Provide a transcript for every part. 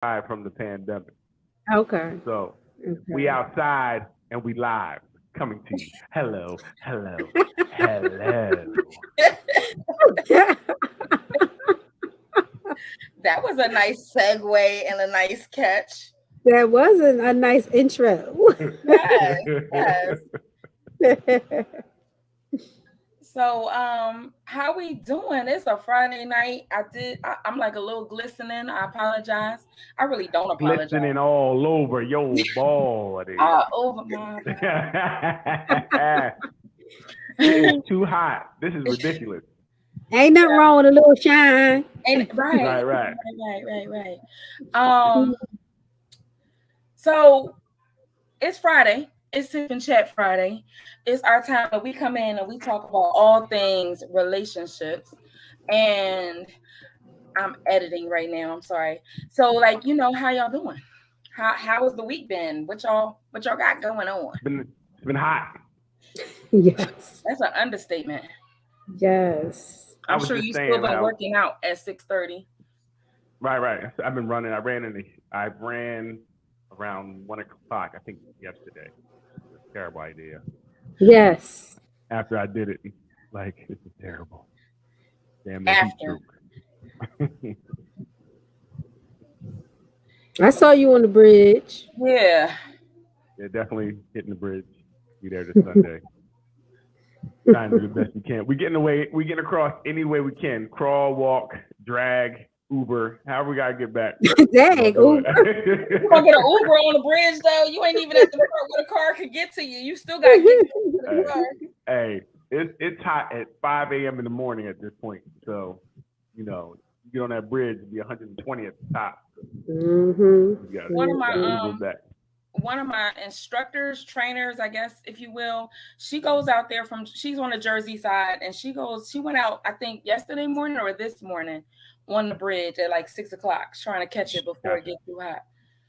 from the pandemic. Okay. So we Okay. outside and we live coming to you. Hello, hello, hello. That was a nice segue and a nice catch. That wasn't a nice intro. Yes, yes. So, how we doing? It's a Friday night. I'm like a little glistening. I apologize. I really don't Glistening apologize. all over your body. Over my It is too hot. This is ridiculous. Ain't nothing wrong with a little shine. And Right, right. right. Um, so it's Friday. It's Sip and Chat Friday. It's our time that we come in and we talk about all things relationships. And I'm editing right now. I'm sorry. So, like, how y'all doing? How has the week been? What y'all got going on? It's been hot. Yes. That's an understatement. Yes. I I'm was sure just you still saying been how. working out at 6:30. Right, right. I've been running. I ran around 1 o'clock. I think yesterday. Terrible idea. Yes. After I did it, like this is terrible. Damn the heat After. stroke. I saw you on the bridge. Yeah. Yeah, definitely hitting the bridge. Be there this Sunday. Trying to do the best we can. We getting across any way we can. Crawl, walk, drag, Uber, however we gotta get back. Dang. You gonna get an Uber on the bridge though? You ain't even at the part where the car could get to you. You still gotta get to the car. Hey, it's hot at 5 a.m. in the morning at this point. So, you get on that bridge, it'll be 120 at the top. Mm-hmm. You One of gotta my Uber back. one of my instructors, trainers, I guess, if you will, she goes out there she's on the Jersey side, and she went out, I think yesterday morning or this morning on the bridge at like 6 o'clock, trying to catch it before it gets too hot.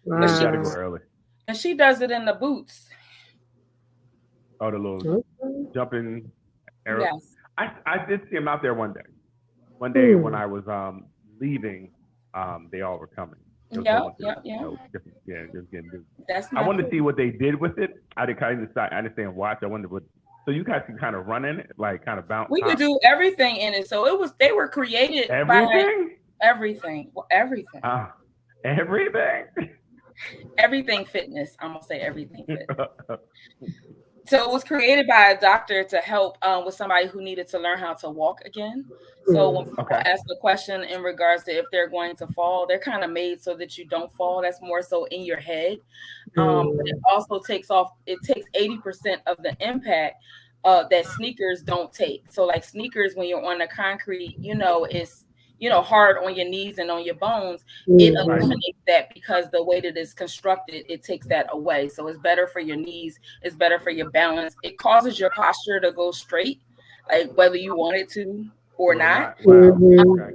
Yeah, you gotta go Wow. early. And she does it in the boots. Oh, the little Okay. jumping arrow. Yes. I did see him out there one day. One day when I was leaving, they all were coming. They were going to, different, just getting busy. That's I my wanted to see what they did with it. I didn't stand watch. I wondered what. So you guys can kind of run in it, like kind of bounce. We could do everything in it. So they were created by everything. Everything. Everything. Everything fitness. I'm gonna say everything fitness. So it was created by a doctor to help with somebody who needed to learn how to walk again. So when people ask the question in regards to if they're going to fall, they're kind of made so that you don't fall. That's more so in your head. But it also takes 80% of the impact that sneakers don't take. So like sneakers, when you're on the concrete, it's hard on your knees and on your bones. It eliminates that because the way that it's constructed, it takes that away. So it's better for your knees, it's better for your balance. It causes your posture to go straight, like whether you want it to or not. Wow. And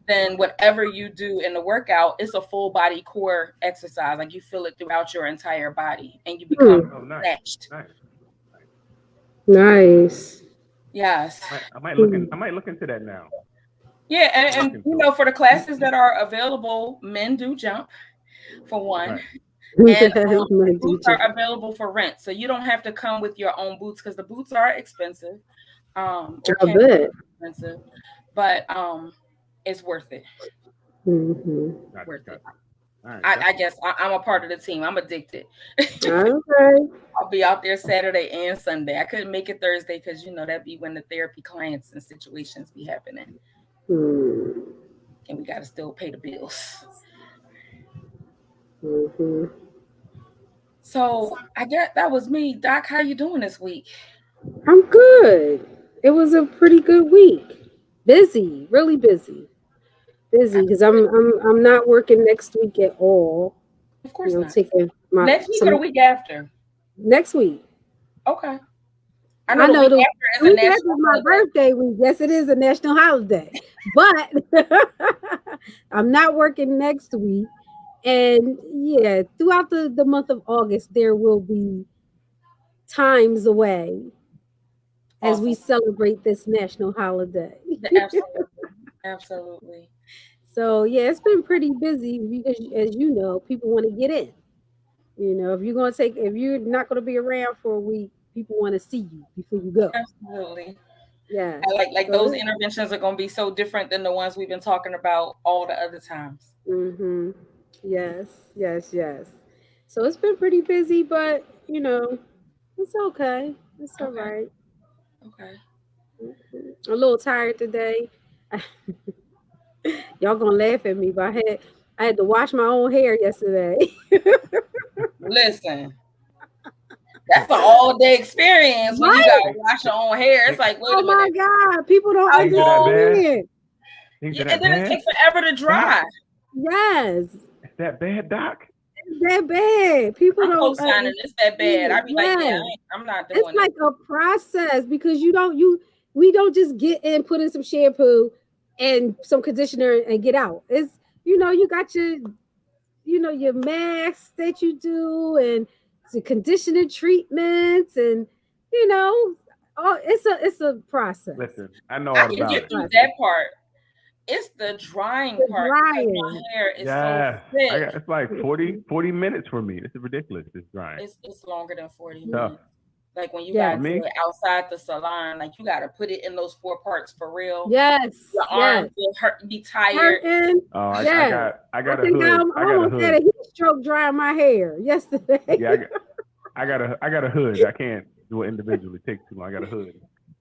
then whatever you do in the workout, it's a full body core exercise. Like you feel it throughout your entire body and you become snatched. Nice. Yes. I might look into that now. Yeah, and for the classes that are available, men do jump for one. And boots are available for rent. So you don't have to come with your own boots because the boots are expensive. Or can be expensive, but it's worth it. Worth it. I guess I'm a part of the team. I'm addicted. I'll be out there Saturday and Sunday. I couldn't make it Thursday because that'd be when the therapy clients and situations be happening. And we got to still pay the bills. So I guess that was me. Doc, how you doing this week? I'm good. It was a pretty good week. Busy, really busy. Busy because I'm not working next week at all. Of course not. Taking next week or the week after? Next week. Okay. I know the week after is my birthday week. Yes, it is a national holiday. But I'm not working next week. And throughout the month of August, there will be times away as we celebrate this national holiday. Absolutely. So yeah, it's been pretty busy because, as you know, people want to get in. If you're not going to be around for a week, people want to see you before you go. Absolutely. Yeah. Like those interventions are going to be so different than the ones we've been talking about all the other times. Mm-hmm. Yes. So it's been pretty busy, but it's okay. It's all right. Okay. I'm a little tired today. Y'all gonna laugh at me, but I had to wash my own hair yesterday. Listen, that's an all-day experience when you gotta wash your own hair. It's like, wait a minute. Oh my God, people don't understand. And then it takes forever to dry. Yes. Is that bad, Doc? It's that bad. People don't co-signing. It's that bad. I be like, yeah, I'm not doing it. It's like a process because we don't just get in, put in some shampoo and some conditioner and get out. It's you got your masks that you do and the conditioning treatments and it's a process. Listen, I know all I can about get it. through that part. It's the drying part. My hair is so thick. It's like 40 minutes for me. This is ridiculous. This drying. It's longer than 40 Tough. minutes. Like when you gotta do it outside the salon, like you gotta put it in those 4 parts for real. Yes. Your arms will hurt, be tired. Oh, I got a hood. I almost had a heat stroke drying my hair yesterday. Yeah, I got a hood. I can't do it individually. It takes too long. I got a hood.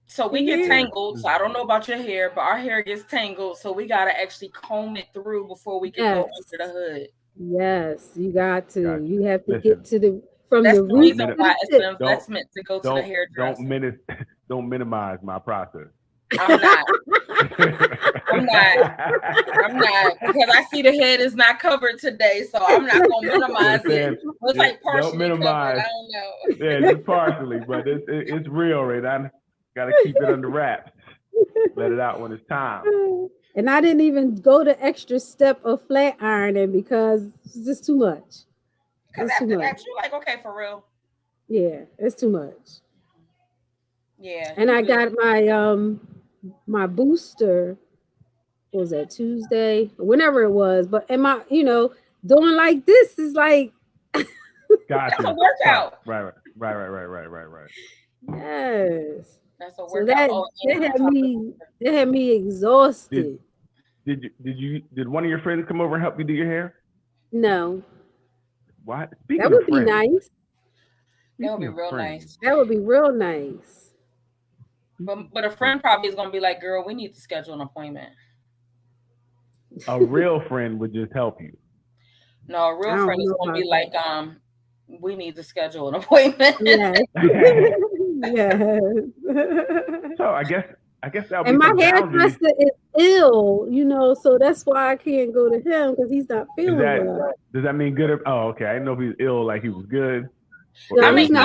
So we get tangled. So I don't know about your hair, but our hair gets tangled. So we gotta actually comb it through before we can go under the hood. Yes, you got to. Gotcha. You have to get to the That's the the reason why it's an investment to go to the hairdresser. Don't minimize my process. I'm not. I'm not because I see the head is not covered today, so I'm not gonna minimize it. It's like partially minimize. Covered. I don't know. Yeah, just partially, but it's real, right? I gotta keep it under wraps. Let it out when it's time. And I didn't even go the extra step of flat ironing because it's just too much. Because after that, you're like, okay, for real. Yeah, it's too much. Yeah. And I got my booster. What was that, Tuesday? Whenever it was. But doing like this is like gotcha. That's a workout. Right. Yes. That's a workout. So that had me exhausted. Did one of your friends come over and help you do your hair? No. What? That would be nice. That would be real nice. That would be real nice. But a friend probably is gonna be like, girl, we need to schedule an appointment. A real friend would just help you. No, a real friend is gonna be like, we need to schedule an appointment. Yes. Yes. So I guess that'll and be my hairdresser is ill, so that's why I can't go to him because he's not feeling well. Does that mean good? Oh, okay. I didn't know if he's ill, like he was good. I mean,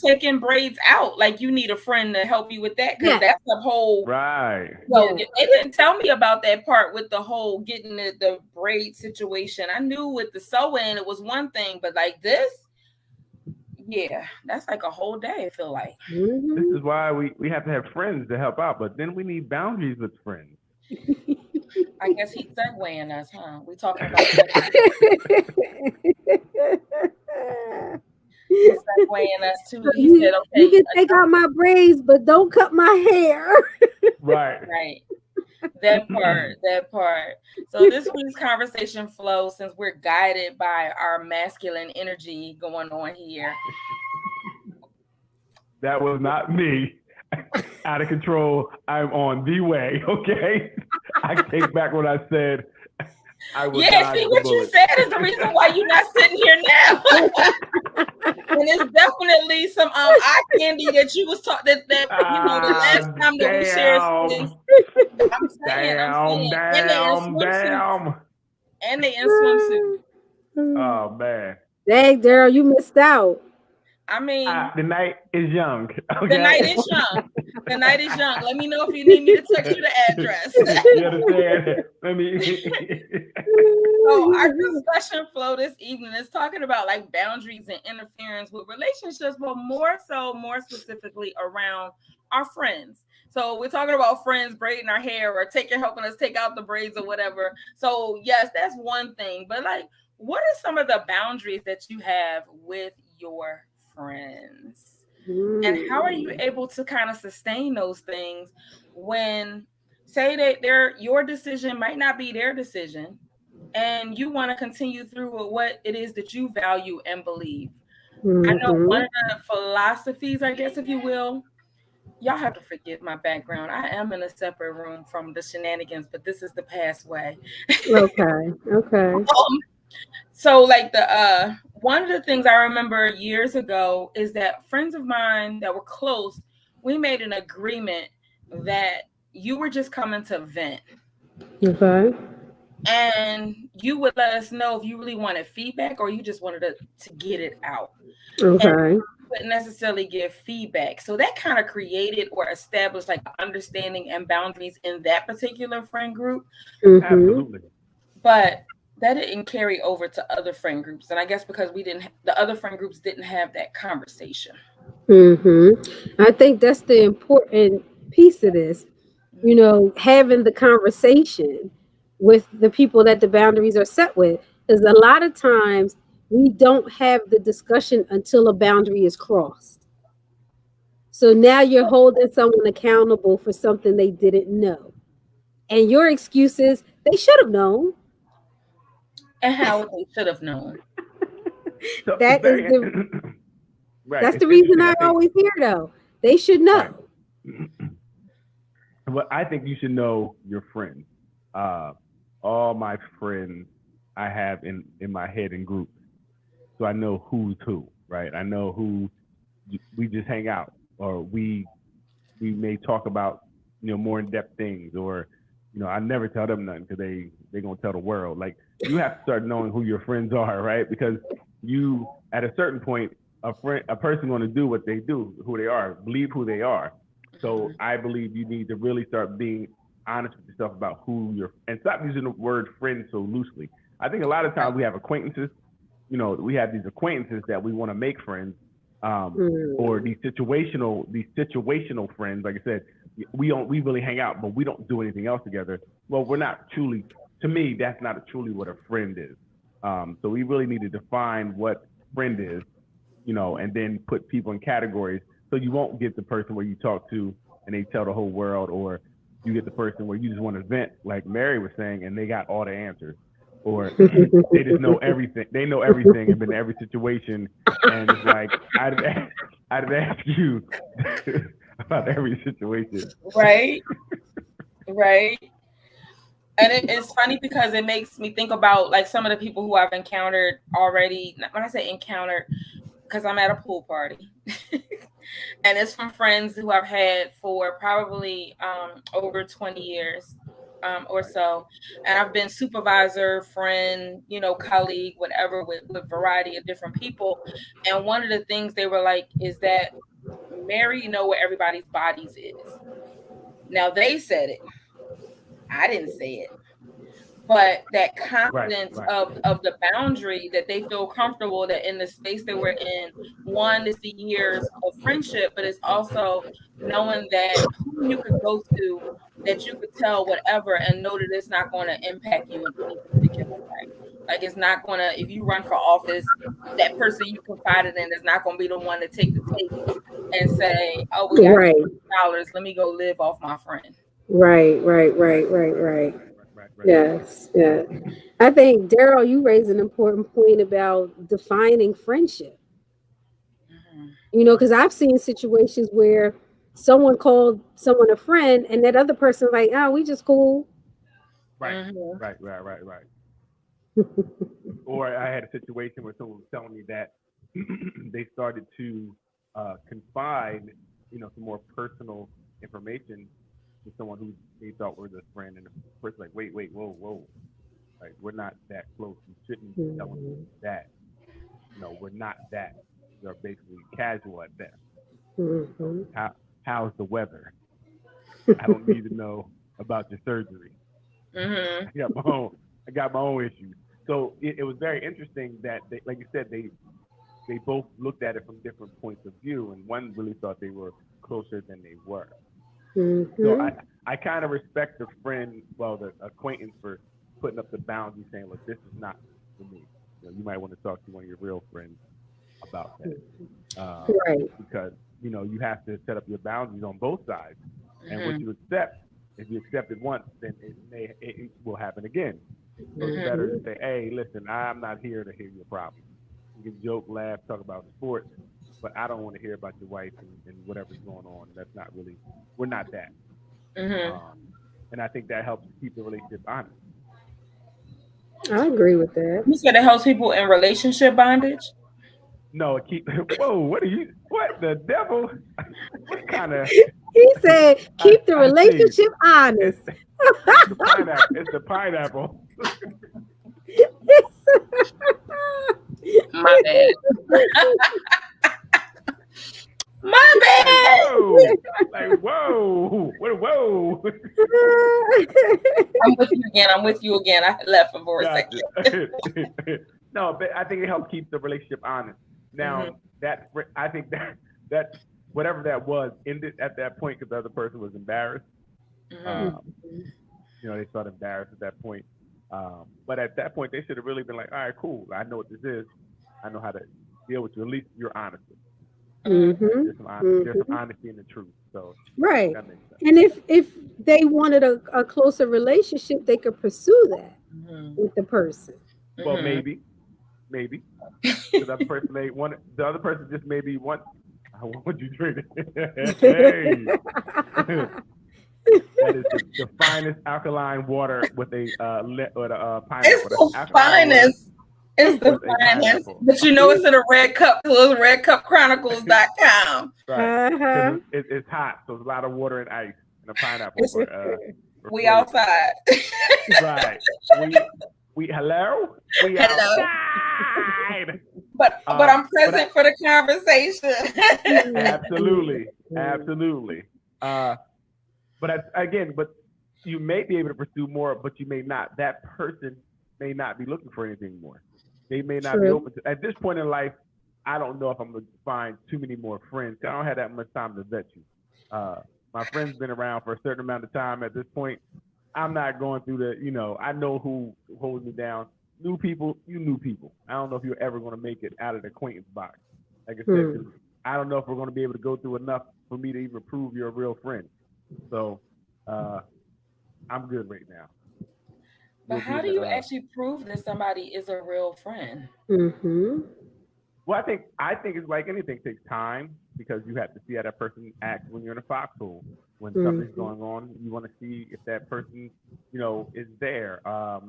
taking braids out, like you need a friend to help you with that because that's the whole right. So they didn't tell me about that part with the whole getting the braid situation. I knew with the sewing it was one thing, but like this, yeah, that's like a whole day. I feel like this is why we have to have friends to help out, but then we need boundaries with friends. I guess he's segueing us, huh? We talking about he's segueing us too. He said, "Okay, you can take out my braids, but don't cut my hair." Right. That part. So this week's conversation flow, since we're guided by our masculine energy going on here. That was not me. Out of control. I'm on the way. Okay. I take back what I said. See what you said is the reason why you're not sitting here now. And it's definitely some eye candy that you was talking that the last time that we shared. I'm saying. And they in swimsuit. Oh man. Dang, Daryl, you missed out. I mean, the night is young. Okay? The night is young. The night is young. Let me know if you need me to text you the address. You understand? So our discussion flow this evening is talking about like boundaries and interference with relationships, but more specifically around our friends. So we're talking about friends braiding our hair or helping us take out the braids or whatever. So yes, that's one thing. But like, what are some of the boundaries that you have with your friends? And how are you able to kind of sustain those things when, say that your decision might not be their decision, and you want to continue through with what it is that you value and believe? I know one of the philosophies, I guess, if you will, y'all have to forgive my background. I am in a separate room from the shenanigans, but this is the past way. Okay. So like the one of the things I remember years ago is that friends of mine that were close, we made an agreement that you were just coming to vent. Okay. And you would let us know if you really wanted feedback or you just wanted to get it out. Okay. And wouldn't necessarily give feedback. So that kind of created or established like understanding and boundaries in that particular friend group. Absolutely. But that didn't carry over to other friend groups. And I guess because the other friend groups didn't have that conversation. I think that's the important piece of this, having the conversation with the people that the boundaries are set with. Because a lot of times we don't have the discussion until a boundary is crossed. So now you're holding someone accountable for something they didn't know. And your excuse is they should have known. And how they should have known. So That's the reason I always hear, though. They should know. Right. Well, I think you should know your friends. All my friends I have in my head in groups. So I know who's who, right? I know who we just hang out, or we may talk about, more in-depth things, or, I never tell them nothing because they're going to tell the world. Like, you have to start knowing who your friends are, right? Because you, at a certain point, a person going to do what they do, who they are, believe who they are. So I believe you need to really start being honest with yourself about and stop using the word friend so loosely. I think a lot of times we have acquaintances, we have these acquaintances that we want to make friends, or these situational friends. Like I said, we really hang out, but we don't do anything else together. Well, we're not truly, to me, that's not truly what a friend is. So we really need to define what friend is, and then put people in categories. So you won't get the person where you talk to and they tell the whole world, or you get the person where you just want to vent, like Mary was saying, and they got all the answers, or they just know everything. They know everything and been in every situation, and it's like I'd ask you about every situation. Right. And it's funny because it makes me think about like some of the people who I've encountered already. When I say encountered, because I'm at a pool party. And it's from friends who I've had for probably over 20 years or so. And I've been supervisor, friend, colleague, whatever, with a variety of different people. And one of the things they were like is that, Mary, where everybody's bodies is. Now they said it. I didn't say it. But that confidence of the boundary, that they feel comfortable that in the space that we're in, one is the years of friendship, but it's also knowing that who you could go to, that you could tell whatever and know that it's not going to impact you in any particular way. Like it's not going to, if you run for office, that person you confided in is not going to be the one to take the tape and say, oh, we got $100, let me go live off my friend. Right. Yes. I think, Daryl, you raised an important point about defining friendship. Because I've seen situations where someone called someone a friend and that other person like, oh, we just cool. Right. Or I had a situation where someone was telling me that they started to confide, some more personal information to someone who they thought was a friend, and the person like, wait, whoa, like we're not that close. You shouldn't be telling me that. We're not that. We're basically casual at best. How's the weather? I don't need to know about your surgery. I got my own issues. So it was very interesting that they, like you said, they both looked at it from different points of view, and one really thought they were closer than they were. So I kind of respect the friend, the acquaintance for putting up the boundaries, saying, look, this is not for me. You might want to talk to one of your real friends about that. Right. Because, you have to set up your boundaries on both sides. And what you accept, if you accept it once, then it will happen again. So it's better to say, hey, listen, I'm not here to hear your problems. You can joke, laugh, talk about sports, but I don't want to hear about your wife and whatever's going on. That's not really, we're not that. And I think that helps keep the relationship honest. I agree with that. You said it helps people in relationship bondage? No, what the devil? What kind of? He said, keep the relationship honest. It's the pineapple. My bad. My bad. Whoa. I'm with you again. I left for a second. No, but I think it helps keep the relationship honest. Now, I think that whatever that was ended at that point because the other person was embarrassed. They felt embarrassed at that point. But at that point, they should have really been like, all right, cool. I know what this is. I know how to deal with you. At least you're honest. There's some honesty in the truth. So right. That makes sense. And if they wanted a closer relationship, they could pursue that with the person. Well, maybe. The other person just maybe want. What would you drink? Hey. That is the finest alkaline water with a pineapple. It's the finest. It's the finest. But it's in a red cup. So it's redcupchronicles.com. Right. It's hot, so there's a lot of water and ice and a pineapple. We outside. Right. We hello. We outside. But I'm present for the conversation. Absolutely. But you may be able to pursue more, but you may not. That person may not be looking for anything more. They may not be open to. At this point in life, I don't know if I'm going to find too many more friends. I don't have that much time to vet you. My friend's been around for a certain amount of time. At this point, I'm not going through I know who holds me down. New people, new people. I don't know if you're ever going to make it out of the acquaintance box. Like I said, I don't know if we're going to be able to go through enough for me to even prove you're a real friend. So I'm good right now. But how do you actually prove that somebody is a real friend? Well, I think it's like anything. It takes time because you have to see how that person acts when you're in a foxhole. When something's going on, you want to see if that person, is there. I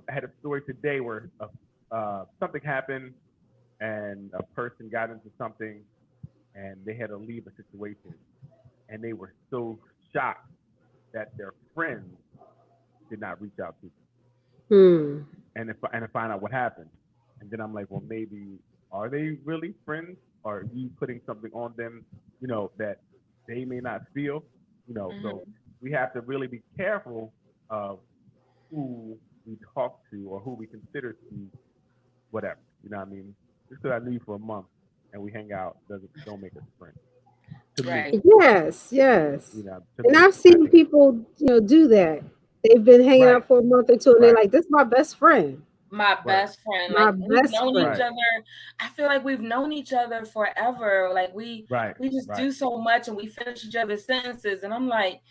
had a story today where something happened and a person got into something and they had to leave a situation and they were so shocked that their friends did not reach out to them and to find out what happened. And then I'm like, well, maybe are they really friends? Or are you putting something on them, that they may not feel? So we have to really be careful of who we talk to or who we consider to be whatever. You know what I mean? Just because I knew you for a month and we hang out don't make us friends. Right. Yes. And I've seen people, do that. They've been hanging out for a month or two and they're like, this is my best friend. My best friend. We've known each other. I feel like we've known each other forever. Like we just do so much and we finish each other's sentences. And I'm like,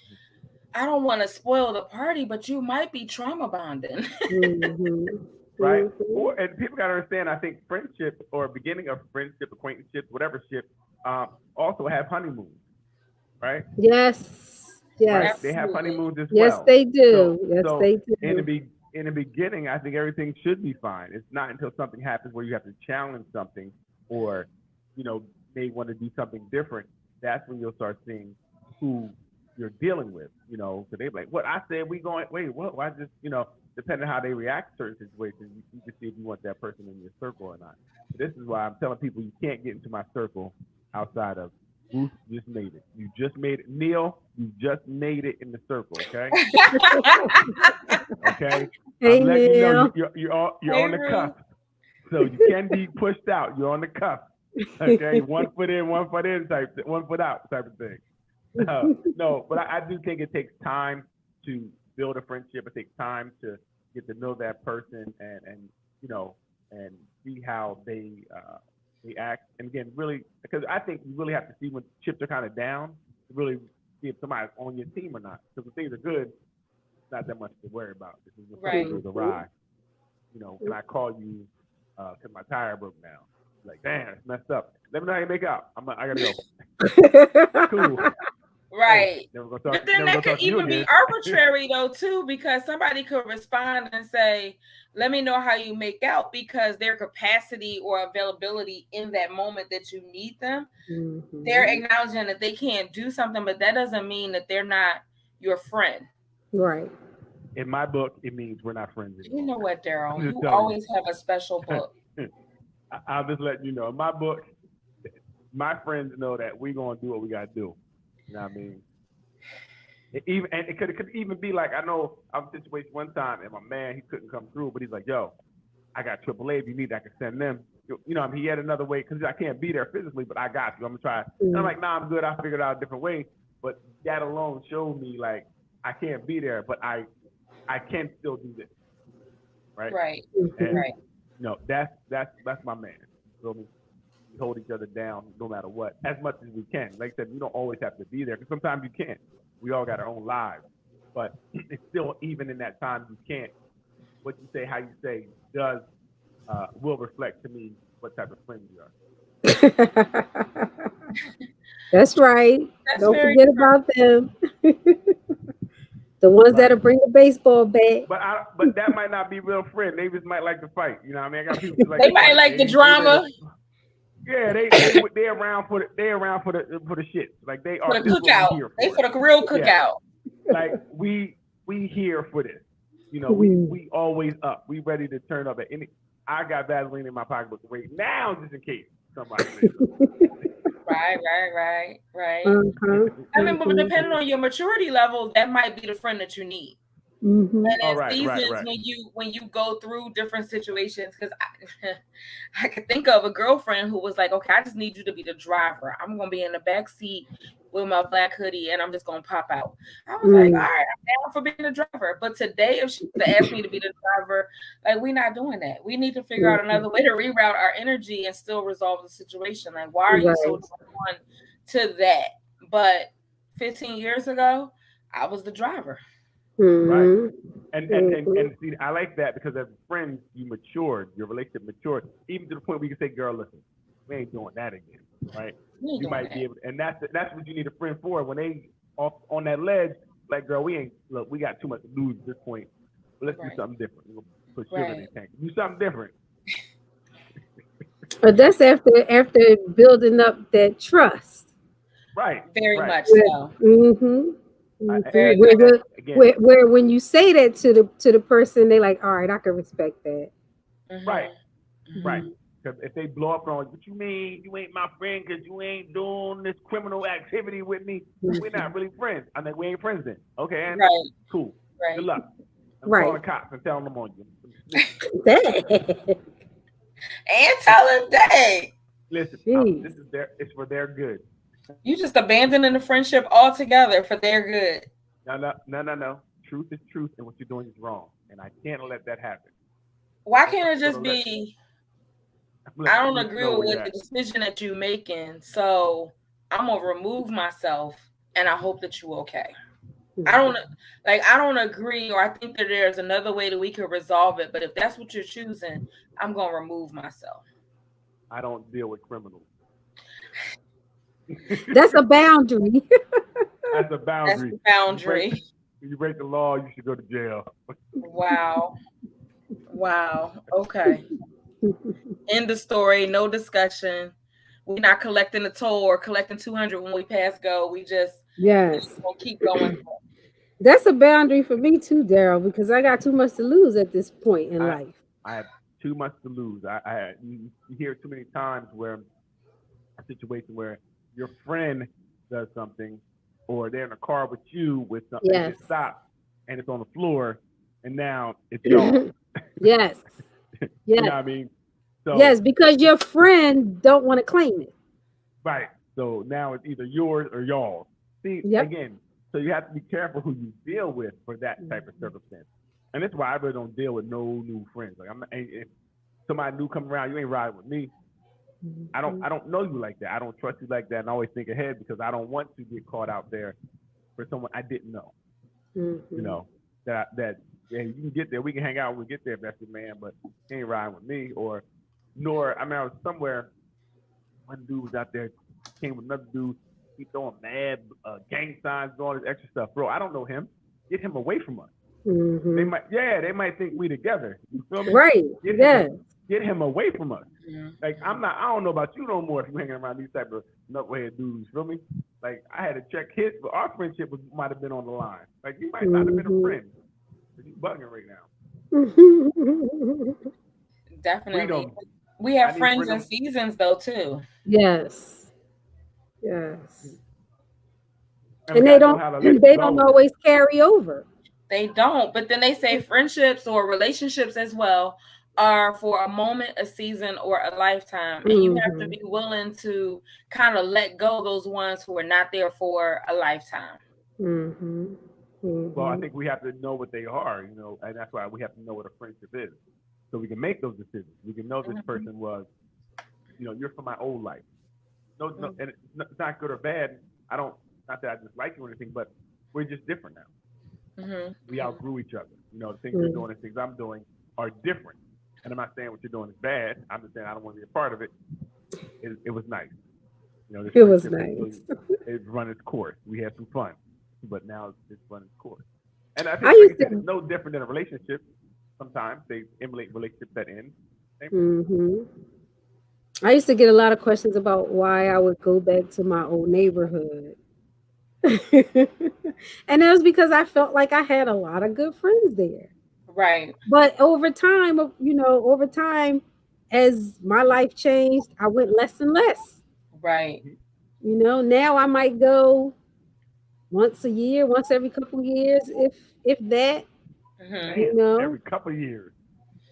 I don't want to spoil the party, but you might be trauma bonding. Right. And people got to understand, I think friendship or beginning of friendship, acquaintanceship, whatever ship, also have honeymoons. Right? Yes. Right? They have honeymoons as well. Yes, they do. They do. In the beginning, I think everything should be fine. It's not until something happens where you have to challenge something or, may want to do something different. That's when you'll start seeing who you're dealing with, so they're like, what I said, wait, what? I just, depending on how they react to certain situations, you can see if you want that person in your circle or not. This is why I'm telling people you can't get into my circle outside of Ruth just made it. You just made it. Neil, you just made it in the circle, okay? Okay? Hey, I'm letting Neil. you know you're on the cusp. So you can be pushed out. You're on the cusp. Okay? 1 foot in, 1 foot in one foot out type of thing. No, but I do think it takes time to build a friendship. It takes time to get to know that person and and see how they act. And again, really, because I think you really have to see when chips are kind of down to really see if somebody's on your team or not. Because when things are good, it's not that much to worry about. This is when something goes awry. Can I call you because my tire broke down? Like, damn, it's messed up. Let me know how you make out. I gotta go. Cool. Right. Hey, but then that could even be arbitrary though too, because somebody could respond and say, let me know how you make out, because their capacity or availability in that moment that you need them, they're acknowledging that they can't do something, but that doesn't mean that they're not your friend. Right. In my book, it means we're not friends anymore. You know what, Daryl? You always have a special book. I'll just let you know. In my book, my friends know that we're gonna do what we gotta do. You know what I mean? It could even be like, I know I was in a situation one time and my man, he couldn't come through, but he's like, yo, I got AAA. If you need, I can send them. He had another way because I can't be there physically, but I got you. I'm gonna try. And I'm like, nah, I'm good. I figured out a different way. But that alone showed me like I can't be there, but I can still do this. Right. Right. And, right. That's my man. You feel me? We hold each other down no matter what, as much as we can. Like I said, you don't always have to be there because sometimes you can't. We all got our own lives, but it's still, even in that time you can't, what you say, how you say, will reflect to me what type of friend you are. That's right. Don't forget about them. The ones that'll bring the baseball bat. But that might not be real friend. They just might like to fight. You know what I mean? I got people like they might like the drama. Yeah, they around for the shit. Like they are for the cookout. They for the real cookout. Yeah. Like we here for this. We always up. We ready to turn up at any. I got Vaseline in my pocketbook right now just in case somebody. Right. I mean, but depending on your maturity level, that might be the friend that you need. And in seasons when you go through different situations, because I could think of a girlfriend who was like, okay, I just need you to be the driver. I'm gonna be in the back seat with my black hoodie and I'm just gonna pop out. I was like, all right, I'm down for being the driver. But today, if she asked me to be the driver, like, we're not doing that. We need to figure out another way to reroute our energy and still resolve the situation. Like, why are you so drawn to that? But 15 years ago, I was the driver. Right. And see, I like that because as friends, you matured, your relationship matured, even to the point where you can say, girl, listen, we ain't doing that again. Right. You might be able to, and that's what you need a friend for. When they off on that ledge, like, girl, we got too much to lose at this point. But let's do something different. We'll put sugar in the tank. Do something different. But that's after building up that trust. Right. Very much so. Where when you say that to the person, they like, all right, I can respect that. Right. Because if they blow up on, what you mean you ain't my friend because you ain't doing this criminal activity with me? We're not really friends. I mean, we ain't friends then. Okay, and cool. Right. Good luck. I'm calling the cops and telling them on you. And tell them, dang. Listen, it's for their good. You just abandoning the friendship altogether for their good. No. Truth is truth, and what you're doing is wrong, and I can't let that happen. Why can't it just be? I don't agree with the decision that you're making, so I'm gonna remove myself, and I hope that you're okay. I don't agree, or I think that there's another way that we could resolve it. But if that's what you're choosing, I'm gonna remove myself. I don't deal with criminals. That's a boundary. That's a boundary. That's a boundary. You break the law, you should go to jail. Wow. Okay. End the story. No discussion. We're not collecting the toll or collecting 200 when we pass go. We just we'll keep going. That's a boundary for me too, Daryl, because I got too much to lose at this point in life. I have too much to lose. You hear too many times where a situation where your friend does something, or they're in a car with you with something, it stops and it's on the floor, and now it's yours. Yes. You know what I mean? So, yes, because your friend don't want to claim it. Right. So now it's either yours or y'all. See, again, so you have to be careful who you deal with for that type of circumstance. And that's why I really don't deal with no new friends. Like, if somebody new come around, you ain't riding with me. I don't know you like that. I don't trust you like that, and I always think ahead because I don't want to get caught out there for someone I didn't know. You know, that yeah, you can get there, we can hang out when we get there, that's your man, but he ain't riding with me. Nor I was somewhere, one dude was out there, came with another dude, he throwing mad gang signs and all this extra stuff. Bro, I don't know him. Get him away from us. They might think we together. You feel me? Right. Get him away from us. Like I don't know about you no more if you hanging around these type of nuthead dudes. Feel me? Like I had to check his, but our friendship might have been on the line. Like you might not have been a friend. But you bugging right now. Definitely. We have friends in seasons though too. Yes. And they don't always carry over. They don't, but then they say friendships or relationships as well are for a moment, a season, or a lifetime. And you have to be willing to kind of let go of those ones who are not there for a lifetime. Well, I think we have to know what they are, you know, and that's why we have to know what a friendship is. So we can make those decisions. We can know this person was, you know, you're from my old life. No, and it's not good or bad. Not that I dislike you or anything, but we're just different now. We outgrew each other. You know, the things you're doing and things I'm doing are different. And I'm not saying what you're doing is bad. I'm just saying I don't want to be a part of it. It was nice. You know, it was nice. It run its course. We had some fun, but now it's run its course. And I think it's no different than a relationship. Sometimes they emulate relationships that end. I used to get a lot of questions about why I would go back to my old neighborhood. And that was because I felt like I had a lot of good friends there. Right. But over time, as my life changed, I went less and less. Right. You know, now I might go once a year, once every couple of years, if that. You know, every couple of years.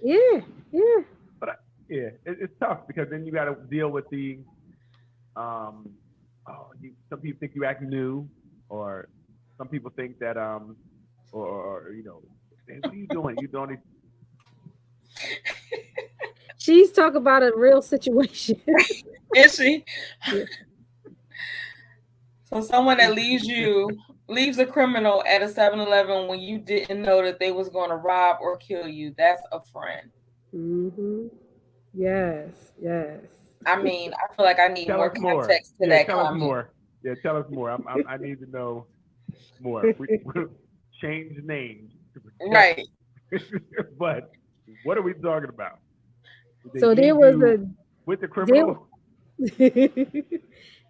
Yeah. But it's tough because then you got to deal with the some people think you act new, or some people think that or you know, what are you doing? You doing it? She's talking about a real situation. Is she? Yeah. So someone that leaves a criminal at a 7-Eleven when you didn't know that they was going to rob or kill you, that's a friend. Yes. I mean, I feel like I need more context to that comment. Tell us more. Yeah, tell us more. I need to know more. We'll change names. Right. But what are we talking about? So there was with the criminal.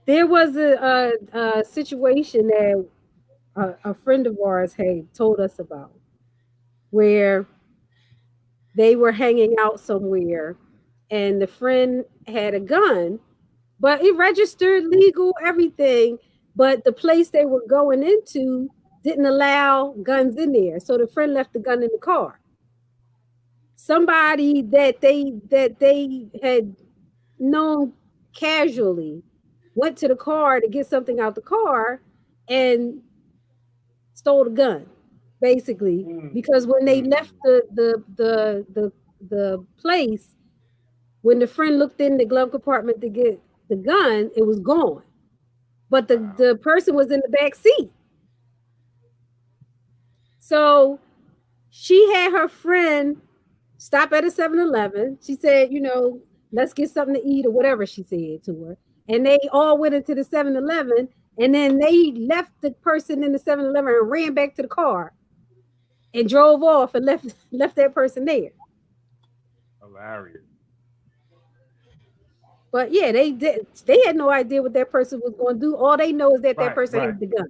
There was a situation that a friend of ours had told us about, where they were hanging out somewhere and the friend had a gun, but it registered legal, everything, but the place they were going into didn't allow guns in there. So the friend left the gun in the car. Somebody that they had known casually went to the car to get something out the car and stole the gun, basically, because when they left the place, when the friend looked in the glove compartment to get the gun, it was gone, but the person was in the back seat. So she had her friend stop at a 7-Eleven. She said, you know, let's get something to eat or whatever she said to her. And they all went into the 7-Eleven, and then they left the person in the 7-Eleven and ran back to the car and drove off and left that person there. Hilarious. But yeah, they had no idea what that person was going to do. All they know is that person had the gun.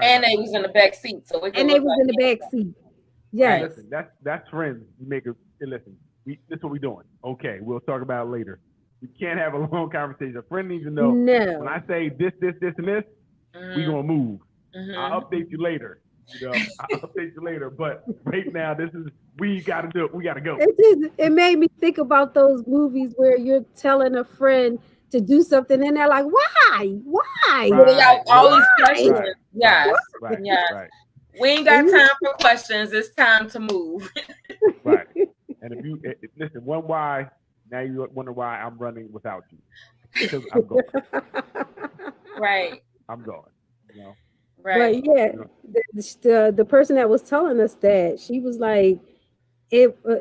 And they was in the back seat. So they was in the back seat. Yes. Right, listen, that's friends. You make listen. This is what we're doing. Okay, we'll talk about it later. We can't have a long conversation. A friend needs to know. No. When I say this, and this, we gonna move. I'll update you later. You know, I'll update you later. But right now, we got to do it. We got to go. It made me think about those movies where you're telling a friend to do something, and they're like, why? Y'all, all these questions. Right, Yes. right, Yes. right. We ain't got time for questions. It's time to move. Right. And if you listen, one why, now you wonder why I'm running without you. Because I'm going. Right. I'm going. You know? Right. But yeah, the person that was telling us that, she was like,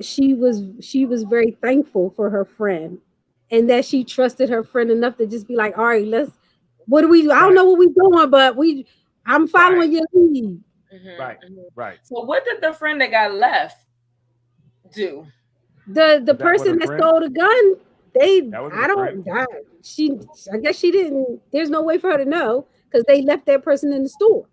she was very thankful for her friend, and that she trusted her friend enough to just be like, all right, what do we do? I don't know what we're doing, but I'm following your lead. Mm-hmm. Right. Mm-hmm. Right. So what did the friend that got left do? The person that stole the gun, I guess she didn't, there's no way for her to know, because they left that person in the store.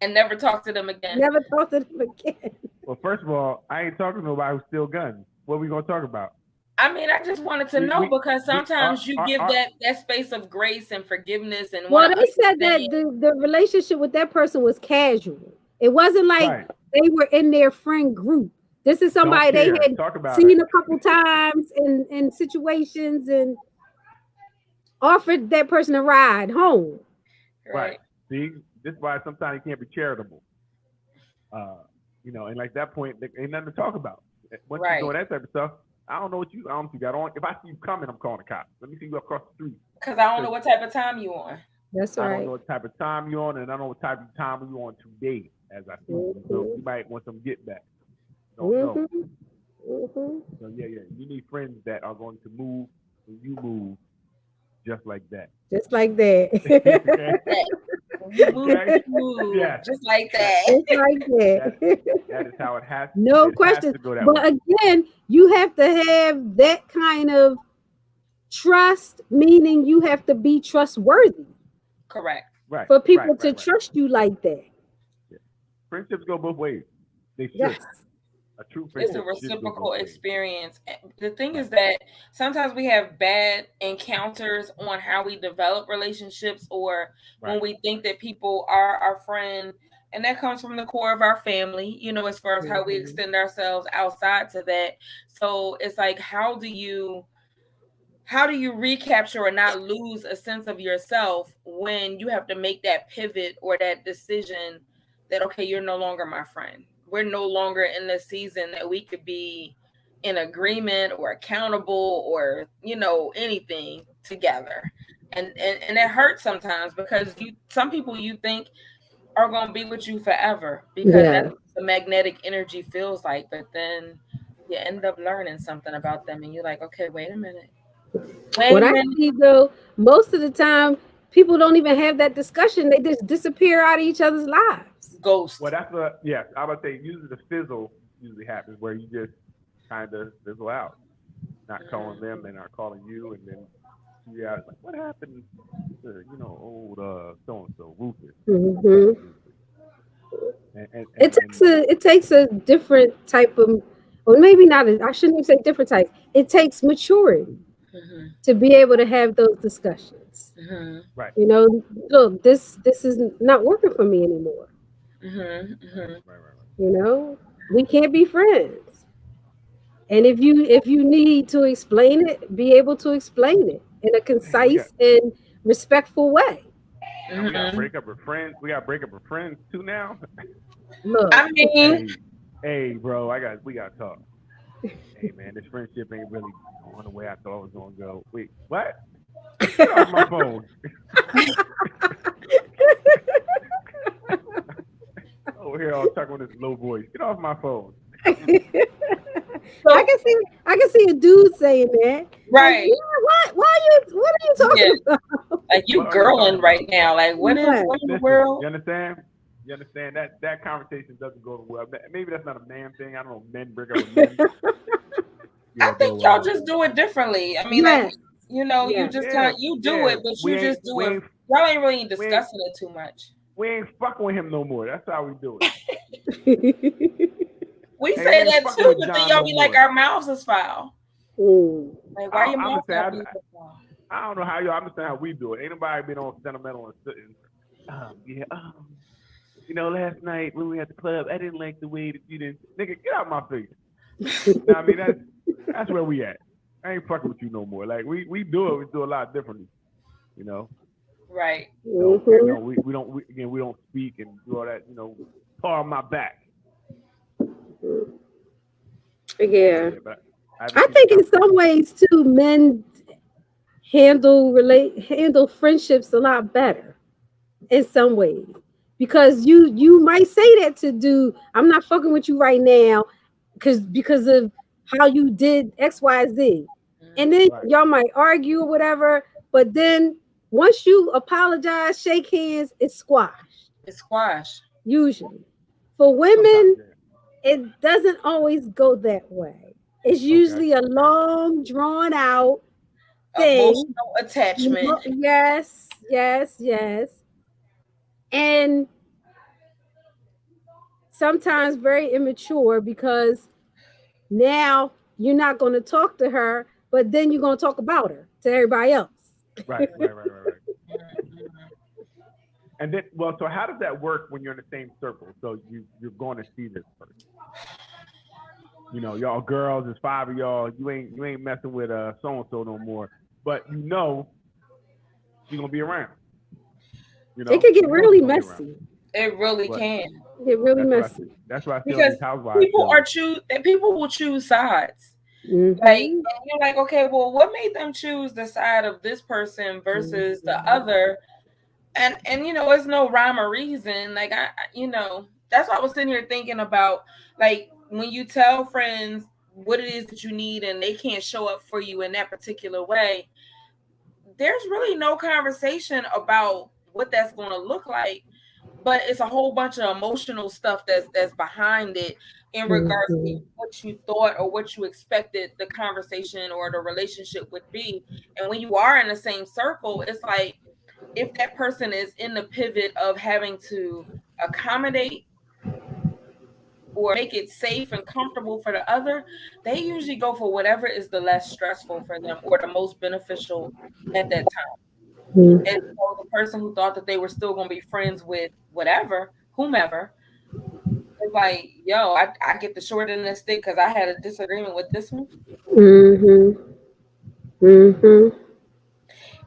And never talked to them again. Never talked to them again. Well, first of all, I ain't talking to nobody who steal guns. What are we gonna talk about? I mean, I just wanted to know, because sometimes you give that space of grace and forgiveness, and well, they said that the relationship with that person was casual. It wasn't like they were in their friend group. This is somebody they had seen a couple times in situations, and offered that person a ride home. Right. See, this is why sometimes you can't be charitable. You know, and like that point, there ain't nothing to talk about. Once you doing that type of stuff, I don't know what you got on. If I see you coming, I'm calling the cops. Let me see you across the street. Because I don't know what type of time you on. That's right. I don't know what type of time you on, and I don't know what type of time you on today, as I see. So you might want some get back. Don't know. So yeah. You need friends that are going to move when you move, just like that. Just like that. Move, just like that. Just like that. That is how it has. No question. But again, you have to have that kind of trust, meaning you have to be trustworthy. Correct. Right. For people to trust you like that. Yeah. Friendships go both ways. They should. Yes. A true friendship. It's a reciprocal experience. The thing is that sometimes we have bad encounters on how we develop relationships, or when we think that people are our friend, and that comes from the core of our family, you know, as far as how we extend ourselves outside to that. So it's like, how do you recapture or not lose a sense of yourself when you have to make that pivot or that decision that, okay, you're no longer my friend. We're no longer in the season that we could be in agreement or accountable or, you know, anything together. And it hurts sometimes, because some people you think are going to be with you forever, because that's what the magnetic energy feels like. But then you end up learning something about them, and you're like, okay, wait a minute. What I see though, most of the time, people don't even have that discussion. They just disappear out of each other's lives. Ghost. Well, that's I would say usually the fizzle usually happens where you just kind of fizzle out, not calling them, they're not calling you, and then like, what happened to, you know, old so and so Rufus? It takes a different type of, or maybe not. I shouldn't even say different type. It takes maturity to be able to have those discussions. Right. You know, look, this is not working for me anymore. Right. You know, we can't be friends. And if you need to explain it, be able to explain it in a concise and respectful way. We gotta break up with friends. We gotta break up with friends too now. Look, I mean, hey, bro, we gotta talk. Hey, man, this friendship ain't really going the way I thought it was gonna go. Wait, what? Get off my phone. Over here, all talking with this low voice. Get off my phone. I can see a dude saying that. Right. Like, what are you talking about? Like, you girling right now. Like, what in the world? You understand? You understand that conversation doesn't go well. Maybe that's not a man thing. I don't know. Men break up with men. I think y'all just do it differently. I mean, like, you know, you just you do it, but you just do it. Y'all ain't really discussing it too much. We ain't fucking with him no more. That's how we do it. We say that too, but then y'all be like, our mouths is foul. Like, why your mouth foul? I don't know how y'all understand how we do it. Ain't nobody been on sentimental and sitting. You know, last night when we were at the club, I didn't like the way that you didn't. Nigga, get out my face. I mean, that's where we at. I ain't fucking with you no more. Like we do it a lot differently, you know. Right. So, you know, we don't speak and do all that, you know, paw on my back. Yeah. I think in some ways too, men handle friendships a lot better in some ways. Because you might say that to do, I'm not fucking with you right now because of how you did XYZ. And then y'all might argue or whatever, but then once you apologize, shake hands, it's squashed. It's squash. Usually. For women, it doesn't always go that way. It's usually a long, drawn out thing. Emotional attachment. Yes. And sometimes very immature because now you're not going to talk to her, but then you're going to talk about her to everybody else. Right. And then, well, so how does that work when you're in the same circle? So you're going to see this person. You know, y'all girls, there's 5 of y'all. You ain't messing with so and so no more. But you know, she's gonna be around. You know, it could get really messy. It really can. Get really messy. That's why I feel because these housewives. People will choose sides. Mm-hmm. Like, and you're like, okay, well, what made them choose the side of this person versus the other? And you know, it's no rhyme or reason. Like you know, that's what I was sitting here thinking about. Like when you tell friends what it is that you need and they can't show up for you in that particular way, there's really no conversation about what that's going to look like. But it's a whole bunch of emotional stuff that's behind it in regards to what you thought or what you expected the conversation or the relationship would be. And when you are in the same circle, it's like if that person is in the pivot of having to accommodate or make it safe and comfortable for the other, they usually go for whatever is the less stressful for them or the most beneficial at that time. And so the person who thought that they were still going to be friends with whomever, it's like, yo, I get the short end of the stick because I had a disagreement with this one.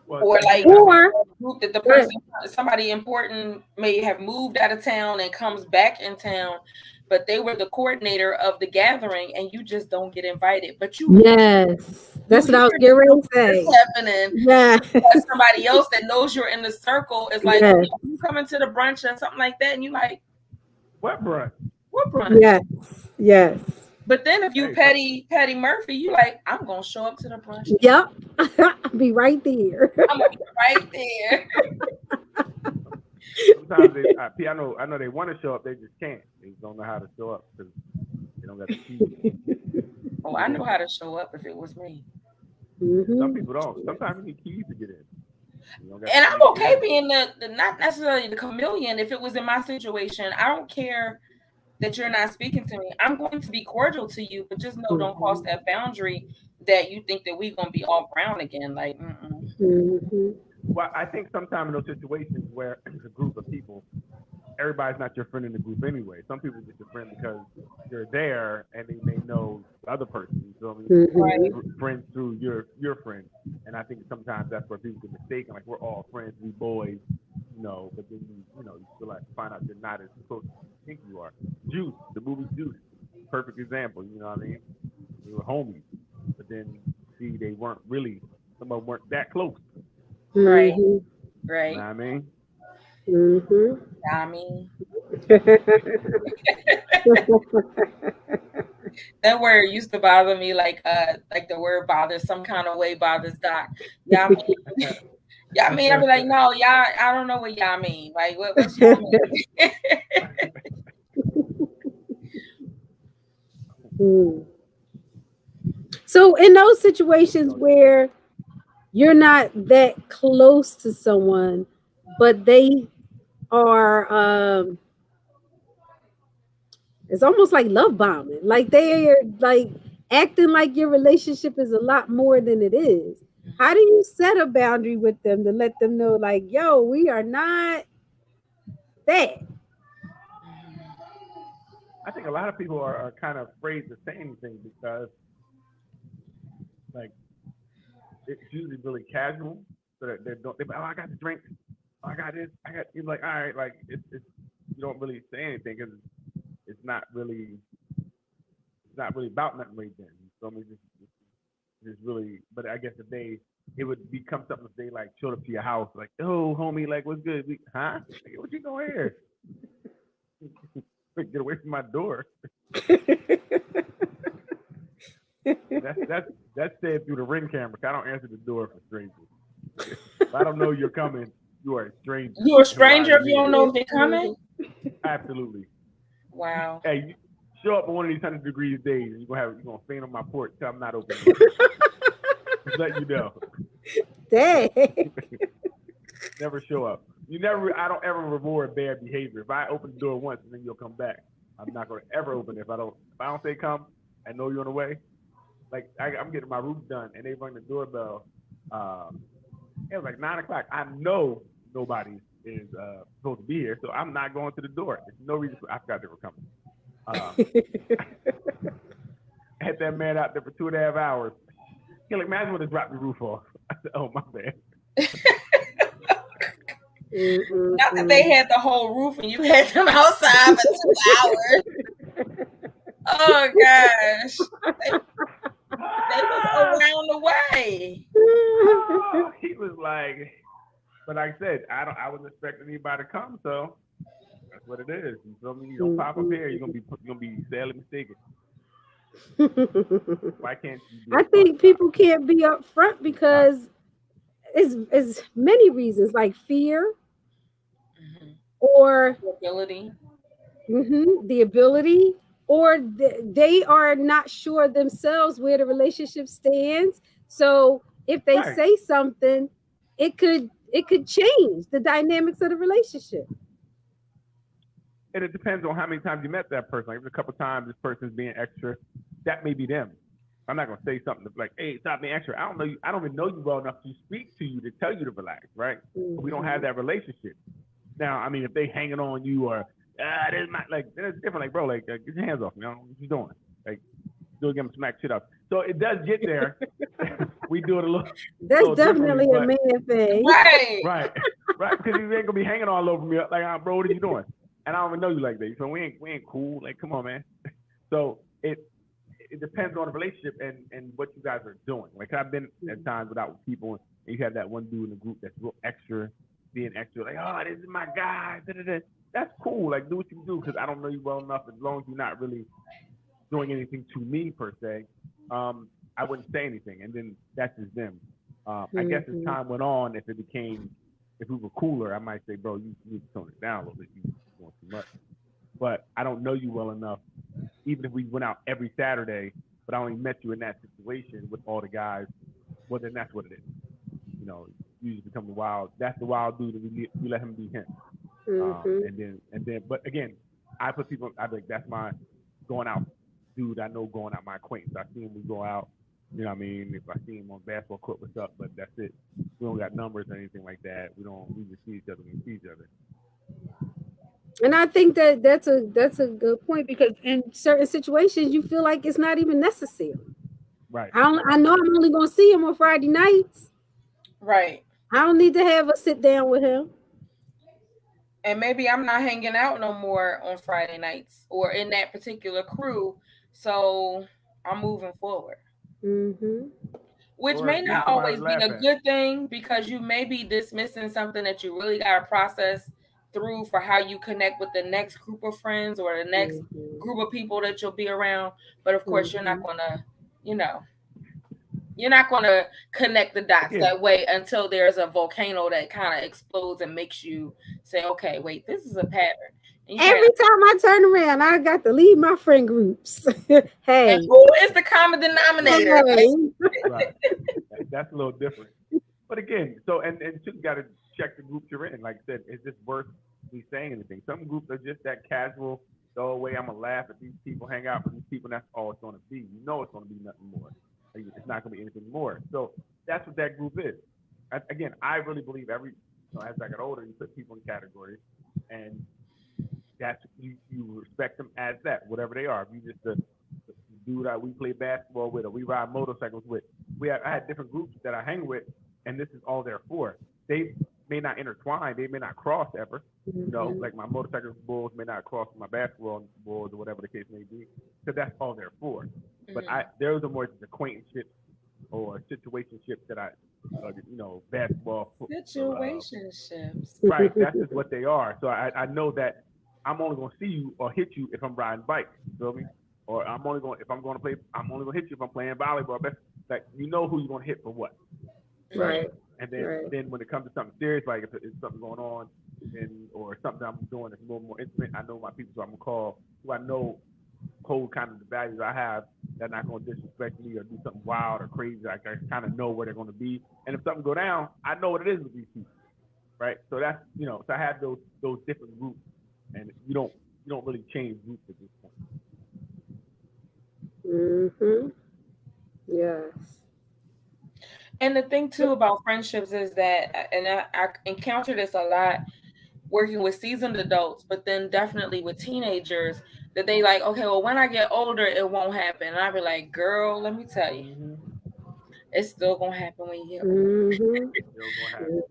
Or like that the person, somebody important may have moved out of town and comes back in town, but they were the coordinator of the gathering and you just don't get invited. But you that's what I was getting ready to say. Happening. Yeah. Somebody else that knows you're in the circle is like, you coming to the brunch or something like that, and you like, what brunch? What brunch? Yes. But then if you Patty Murphy, you like, I'm gonna show up to the brunch. Yep. I'll be right there. I'm gonna be right there. Sometimes I know they want to show up, they just can't. They don't know how to show up because they don't got the key. Oh, I know how to show up if it was me. Some people don't. Sometimes you need keys to get in. And I'm okay being the not necessarily the chameleon. If it was in my situation, I don't care that you're not speaking to me. I'm going to be cordial to you, but just know don't cross that boundary that you think that we're gonna be all brown again. Like, Well, I think sometimes in those situations where it's a group of people, everybody's not your friend in the group anyway. Some people are just your friend because you're there and they may know the other person. You feel me? Right. Friends through your friend. And I think sometimes that's where people get mistaken. Like we're all friends, we boys, you know. But then you still like find out you're not as close as you think you are. Juice, the movie Juice, perfect example. You know what I mean? We were homies, but then see they weren't really. Some of them weren't that close. Right. You know what I mean? I mean, that word used to bother me like the word bothers some kind of way bothers Doc. Y'all mean? Y'all mean? I'd be like, no, y'all. I don't know what y'all mean. Like, what's y'all mean? So in those situations where you're not that close to someone, but they are it's almost like love bombing. Like they are like acting like your relationship is a lot more than it is. How do you set a boundary with them to let them know, like, yo, we are not that? I think a lot of people are kind of afraid to say anything because, like, it's usually really casual, so that they don't. They be, oh, I got the drink. Oh, I got this. I got. You're like, all right, like it's you don't really say anything because it's not really about nothing right then. So I mean, it's really. But I guess it would become something if they like showed up to your house, like, oh, homie, like, what's good? Huh? Like, what you doing here? Get away from my door. That's said through the Ring camera. I don't answer the door for strangers. If I don't know you're coming, you are a stranger. You're a stranger if you don't know if they're coming? Absolutely. Wow. Hey, you show up on one of these 100 degrees days, and you're gonna faint on my porch till I'm not open. Just let you know. Dang. Never show up. I don't ever reward bad behavior. If I open the door once and then you'll come back, I'm not gonna ever open it if I don't say come, I know you're on the way. Like I'm getting my roof done and they rang the doorbell. It was like 9 o'clock. I know nobody is supposed to be here, so I'm not going to the door. There's no reason I forgot they were coming. Had that man out there for 2.5 hours. He's like, man, I just want to drop the roof off. I said, oh my bad. Not that they had the whole roof and you had them outside for 2 hours. Oh gosh. They was around the way. Oh, he was like, but like I said, I wasn't expecting anybody to come, so that's what it is. You feel me? You don't pop up here, you're gonna be sadly mistaken. Why can't you? I think people can't be upfront because it's many reasons, like fear, or ability, the ability. Or they are not sure themselves where the relationship stands. So if they say something, it could change the dynamics of the relationship. And it depends on how many times you met that person. Like if a couple times this person's being extra, that may be them. I'm not gonna say something like, "Hey, stop being extra." I don't know you. I don't even know you well enough to speak to you to tell you to relax, right? Mm-hmm. We don't have that relationship. Now, I mean, if they hanging on you or this is my, like, it's different. Like, bro, like, get your hands off me. What you doing? Like, do get them smack shit up. So it does get there. We do it a little. That's definitely a man thing. Right. Because you ain't gonna be hanging all over me. Like, bro, what are you doing? And I don't even know you like that. So we ain't cool. Like, come on, man. So it depends on the relationship and what you guys are doing. Like, I've been at times without people, and you have that one dude in the group that's real extra, being extra, like, oh, this is my guy. Da-da-da. That's cool. Like, do what you do, because I don't know you well enough. As long as you're not really doing anything to me per se, I wouldn't say anything. And then that's just them. I guess as time went on, if we were cooler, I might say, bro, you need to tone it down a little bit. You want too much. But I don't know you well enough. Even if we went out every Saturday, but I only met you in that situation with all the guys, well, then that's what it is. You know, you just become the wild. That's the wild dude, and we let him be him. And then, but again, I put people. I like that's my going out dude. I know going out my acquaintance. I see him. We go out. You know what I mean? If I see him on basketball court, what's up? But that's it. We don't got numbers or anything like that. We just see each other when we see each other. And I think that's a good point, because in certain situations you feel like it's not even necessary. Right. I know I'm only gonna see him on Friday nights. Right. I don't need to have a sit down with him. And maybe I'm not hanging out no more on Friday nights or in that particular crew. So I'm moving forward. Which may not always be a good thing, because you may be dismissing something that you really got to process through for how you connect with the next group of friends or the next group of people that you'll be around. But of course, you're not going to, you're not going to connect the dots that way until there's a volcano that kind of explodes and makes you say, okay, wait, this is a pattern. Every time I turn around, I got to leave my friend groups. Hey, and who is the common denominator? Right. That's a little different. But again, so and you got to check the group you're in. Like I said, is this worth me saying anything? Some groups are just that casual, throw away. I'm gonna laugh at these people, hang out with these people, and that's all it's gonna be. You know, it's gonna be nothing more. It's not gonna be anything more. So that's what that group is. Again, I really believe as I got older, you put people in categories, and that's you respect them as that, whatever they are. If you just the dude that we play basketball with, or we ride motorcycles with, I had different groups that I hang with, and this is all they're for. They may not intertwine, they may not cross ever. You know, like my motorcycle bulls may not cross with my basketball bulls or whatever the case may be, because that's all they're for. But those are more just acquaintanceships or situationships that I, you know, basketball. Situationships. Right, that's just what they are. So I know that I'm only gonna see you or hit you if I'm riding bikes. You feel me? Or I'm only gonna hit you if I'm playing volleyball. But like, you know who you're gonna hit for what. Right. And then when it comes to something serious, like if it's something going on or something I'm doing that's a little more intimate, I know my people, so I'm gonna call who I know hold kind of the values I have. They're not gonna disrespect me or do something wild or crazy. Like, I kind of know where they're gonna be. And if something go down, I know what it is with these people. Right. So that's, you know, so I have those different groups, and you don't really change groups at this point. Yes. And the thing too about friendships is that, and I encounter this a lot working with seasoned adults, but then definitely with teenagers, that they like, okay, well, when I get older, it won't happen. And I be like, girl, let me tell you, it's still gonna happen when you get older.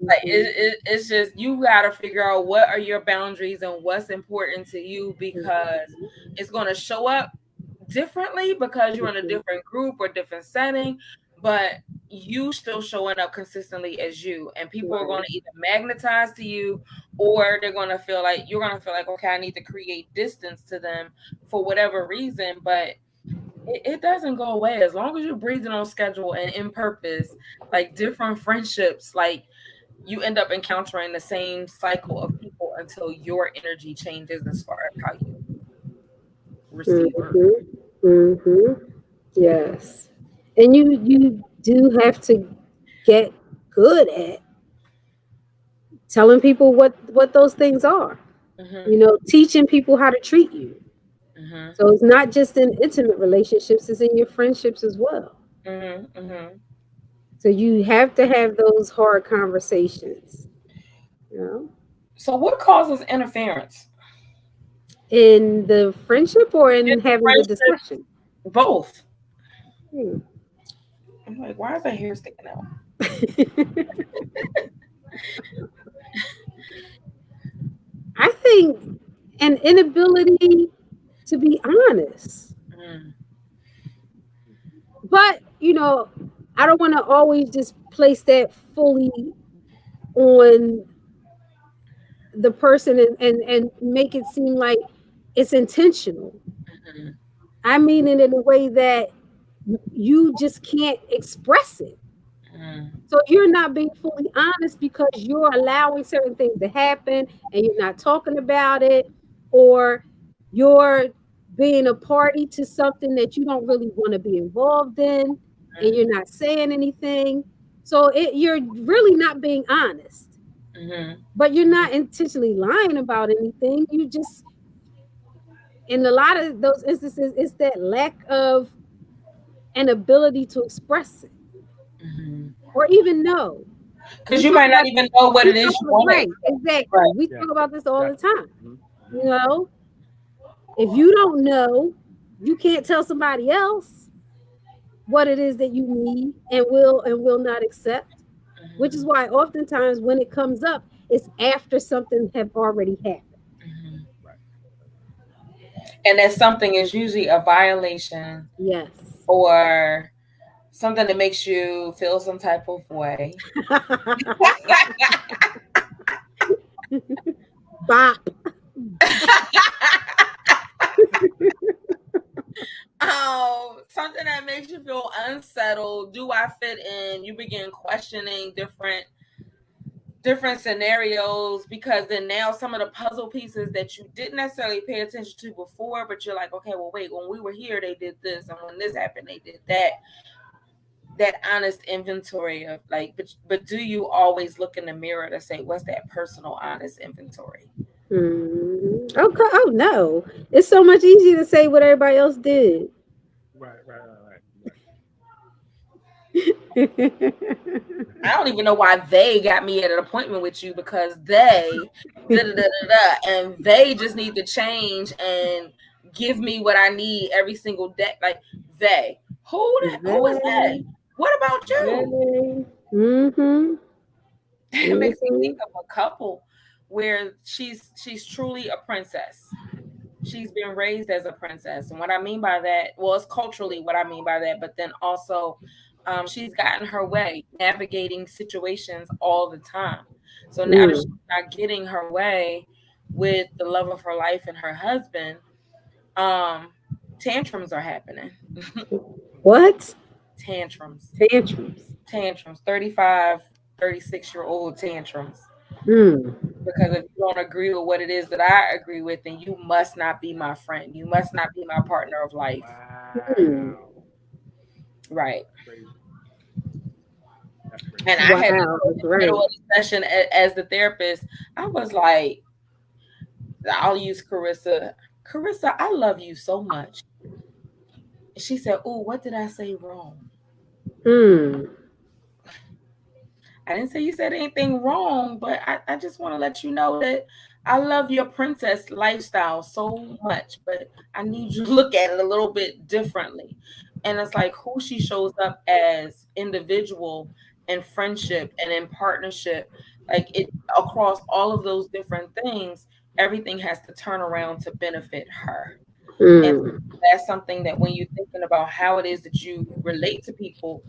Like it's just, you gotta figure out what are your boundaries and what's important to you, because it's gonna show up differently because you're in a different group or different setting, but you still showing up consistently as you, and people are going to either magnetize to you, or you're going to feel like, okay, I need to create distance to them for whatever reason. But it doesn't go away as long as you're breathing on schedule and in purpose. Like, different friendships, like, you end up encountering the same cycle of people until your energy changes as far as how you receive. Yes. And you do have to get good at telling people what those things are. You know, teaching people how to treat you. So it's not just in intimate relationships, it's in your friendships as well. So you have to have those hard conversations. You know? So what causes interference? In the friendship or in having the discussion? Both. I'm like, why is that hair sticking out? I think an inability to be honest. But, you know, I don't want to always just place that fully on the person and make it seem like it's intentional. I mean it in a way that you just can't express it. So you're not being fully honest because you're allowing certain things to happen and you're not talking about it, or you're being a party to something that you don't really want to be involved in, and you're not saying anything. So you're really not being honest. But you're not intentionally lying about anything. You just, in a lot of those instances, it's that lack of an ability to express it. Or even know. Because you might not even know what it is you want. Right, exactly. Right. We talk about this all the time. You know, if you don't know, you can't tell somebody else what it is that you need and will not accept. Which is why oftentimes when it comes up, it's after something have already happened. And that something is usually a violation. Yes. Or something that makes you feel some type of way. Bop. Something that makes you feel unsettled. Do I fit in? You begin questioning different scenarios, because then now some of the puzzle pieces that you didn't necessarily pay attention to before, but you're like, okay, well, wait, when we were here, they did this, and when this happened, they did that. That honest inventory of like, but do you always look in the mirror to say, what's that personal honest inventory? Okay. Oh no, it's so much easier to say what everybody else did. Right. I don't even know why they got me at an appointment with you, because they and they just need to change and give me what I need every single day. Like, they. Who is they? What about you? Mm-hmm. It makes me think of a couple where she's truly a princess. She's been raised as a princess, and what I mean by that, well, it's culturally what I mean by that, but then also she's gotten her way navigating situations all the time. So now that she's not getting her way with the love of her life and her husband, tantrums are happening. What? Tantrums. 35, 36-year-old tantrums. Because if you don't agree with what it is that I agree with, then you must not be my friend. You must not be my partner of life. Wow. Right. Crazy. And I had to go in the middle of the session as the therapist. I was like, I'll use Carissa. Carissa, I love you so much. She said, "Oh, what did I say wrong?" I didn't say you said anything wrong, but I just want to let you know that I love your princess lifestyle so much, but I need you to look at it a little bit differently. And it's like who she shows up as individual in friendship and in partnership, like it across all of those different things, everything has to turn around to benefit her. And that's something that when you're thinking about how it is that you relate to people,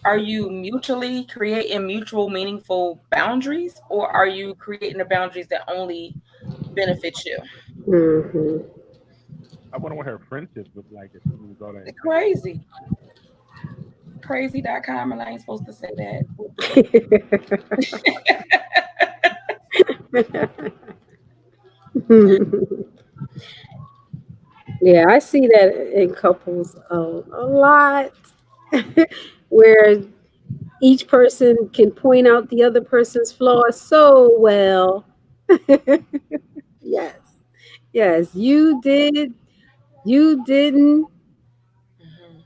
are you mutually creating mutual meaningful boundaries, or are you creating the boundaries that only benefit you? I wonder what her friendships look like if she go there. Crazy. Crazy.com, and I ain't supposed to say that. Yeah, I see that in couples a lot, where each person can point out the other person's flaws so well. Yes, you did, you didn't.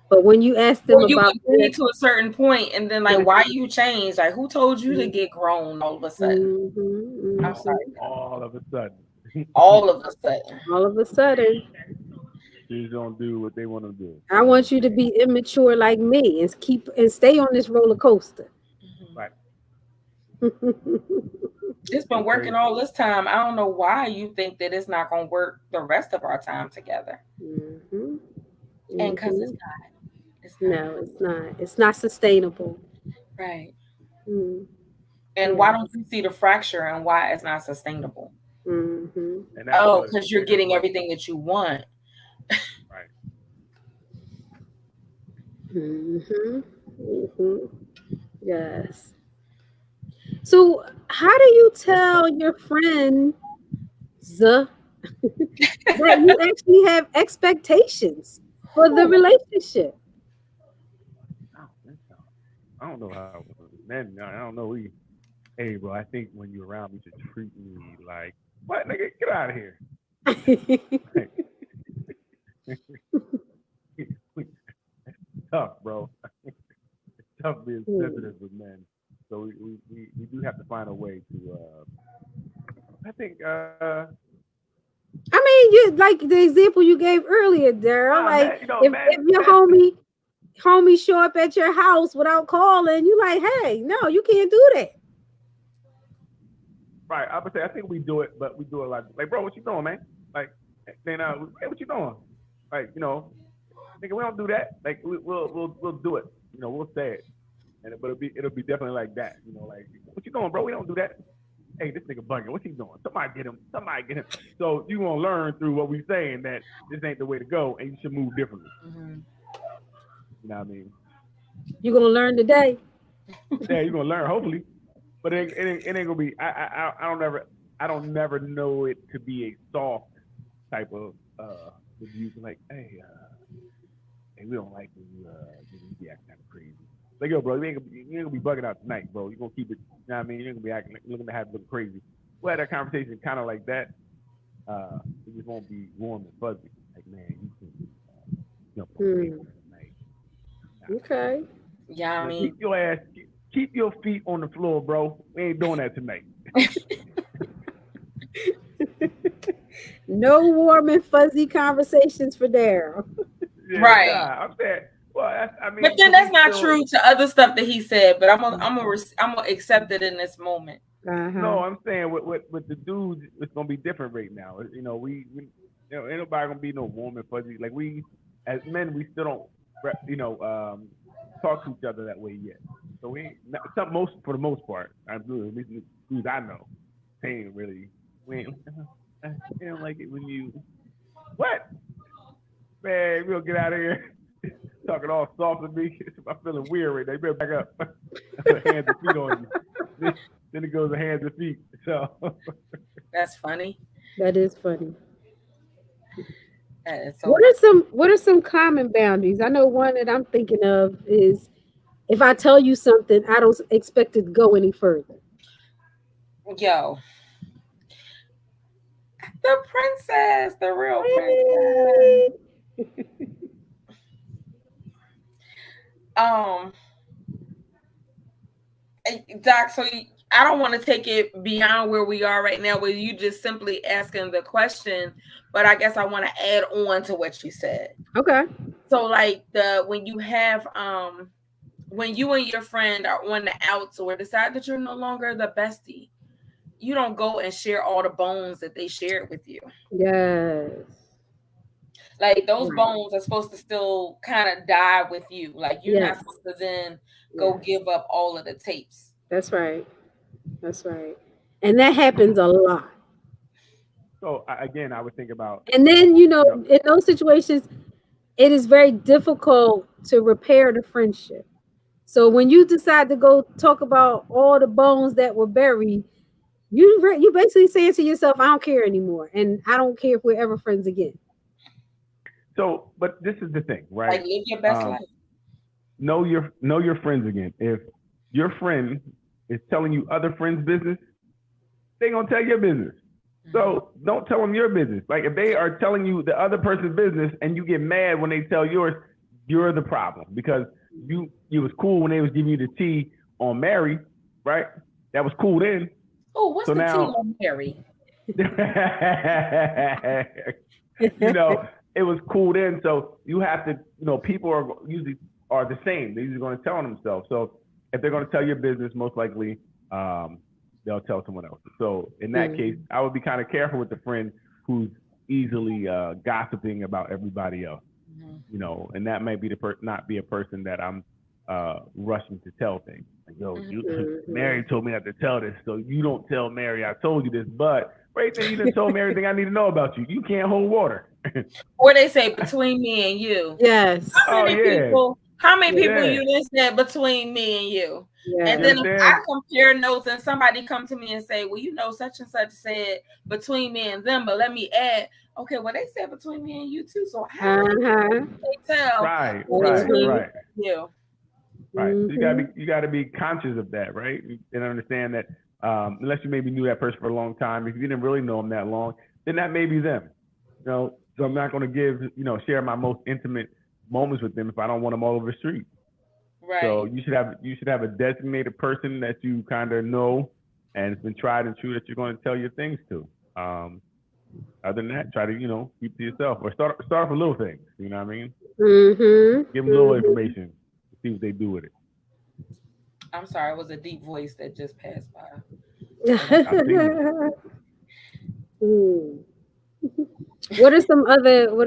But when you ask them about it to a certain point, and then like, why you changed? Like, who told you to get grown all of a sudden? I'm sorry. All of a sudden. All of a sudden. All of a sudden. Kids don't do what they want to do. I want you to be immature like me and stay on this roller coaster. Right. It's been working all this time. I don't know why you think that it's not going to work the rest of our time together. And because it's not. No, it's not. It's not sustainable. Right. And why don't you see the fracture and why it's not sustainable? Oh, because you're getting everything that you want. Right. Yes. So how do you tell your friend that you actually have expectations for the relationship? I don't know how men. I don't know. Hey, bro. I think when you're around, you should treat me like what, nigga? Get out of here. Tough, bro. It's tough being sensitive with men. So we do have to find a way to. I think. I mean, you like the example you gave earlier, Daryl. Like, if your homie show up at your house without calling, you like, hey, no, you can't do that. Right. I would say I think we do it, but we do it like, bro, what you doing, man? Like, then hey, what you doing? Like, nigga, we don't do that. Like, we'll do it. We'll say it, but it'll be definitely like that. Like, what you doing, bro? We don't do that. Hey, this nigga bugging. What's he doing? Somebody get him. So you gonna learn through what we saying that this ain't the way to go, and you should move differently. You know what I mean? You're gonna learn today. Yeah, you're gonna learn hopefully, but it ain't gonna be. I don't never know it to be a soft type of review. Like, hey, we don't like when you be acting kind of crazy. Like, yo, bro, you ain't gonna be bugging out tonight, bro. You're gonna keep it. You know what I mean? You're gonna be acting, looking to have it look crazy. We'll have that conversation kind of like that. It just won't be warm and fuzzy. Like, man, you can, tonight. Okay. Yeah, I mean, keep your feet on the floor, bro. We ain't doing that tonight. No warm and fuzzy conversations for Daryl. Yeah, right. I'm saying, Well, I mean, but then that's not true to other stuff that he said. But I'm gonna accept it in this moment. No, I'm saying with the dudes, it's gonna be different right now. You know, we ain't nobody gonna be no warm and fuzzy. Like we, as men, we still don't, talk to each other that way yet. So we ain't for the most part. At least the dudes I know, they ain't really. We ain't. I don't like it when you. What? Man, we'll get out of here. Talking all soft to me. I'm feeling weird right now. You better back up. Hands and feet on you. Then it goes to hands and feet. So that's funny. That is funny. That is so what are some common boundaries? I know one that I'm thinking of is if I tell you something, I don't expect it to go any further. Yo. The princess, the real princess. Doc, so I don't want to take it beyond where we are right now, where you just simply asking the question, but I guess I want to add on to what you said. Okay. So like when you have when you and your friend are on the outs or decide that you're no longer the bestie, you don't go and share all the bones that they shared with you. Yes. Like those bones are supposed to still kind of die with you. Like you're not supposed to then go give up all of the tapes. That's right. That's right. And that happens a lot. So again, I would think about. And then, in those situations, it is very difficult to repair the friendship. So when you decide to go talk about all the bones that were buried, you basically saying to yourself, I don't care anymore. And I don't care if we're ever friends again. So, but this is the thing, right? Like live your best life. Know your friends again. If your friend is telling you other friends' business, they're gonna tell your business. So don't tell them your business. Like if they are telling you the other person's business and you get mad when they tell yours, you're the problem because you was cool when they was giving you the tea on Mary, right? That was cool then. Oh, what's the tea on Mary? It was cool then. So you have to, people are usually the same. They're usually going to tell themselves. So if they're going to tell your business, most likely they'll tell someone else. So in that case, I would be kind of careful with the friend who's easily gossiping about everybody else. And that might be not be a person that I'm rushing to tell things. Like, yo, Mary told me not to tell this, so you don't tell Mary I told you this. But right then, you done told me everything I need to know about you. You can't hold water. Or they say between me and you. Yes. How many people you just said between me and you? Yeah. And then if I compare notes and somebody come to me and say, well, such and such said between me and them, but let me add, okay, well, they said between me and you too. So how do they tell? Right. You. Right. So you gotta be conscious of that, right? And understand that unless you maybe knew that person for a long time, if you didn't really know them that long, then that may be them. So I'm not gonna share my most intimate moments with them if I don't want them all over the street. Right. So you should have a designated person that you kind of know and it's been tried and true that you're going to tell your things to. Other than that, try to keep to yourself or start off with little things. You know what I mean? Mm-hmm. Give them little information. See what they do with it. I'm sorry, it was a deep voice that just passed by. What are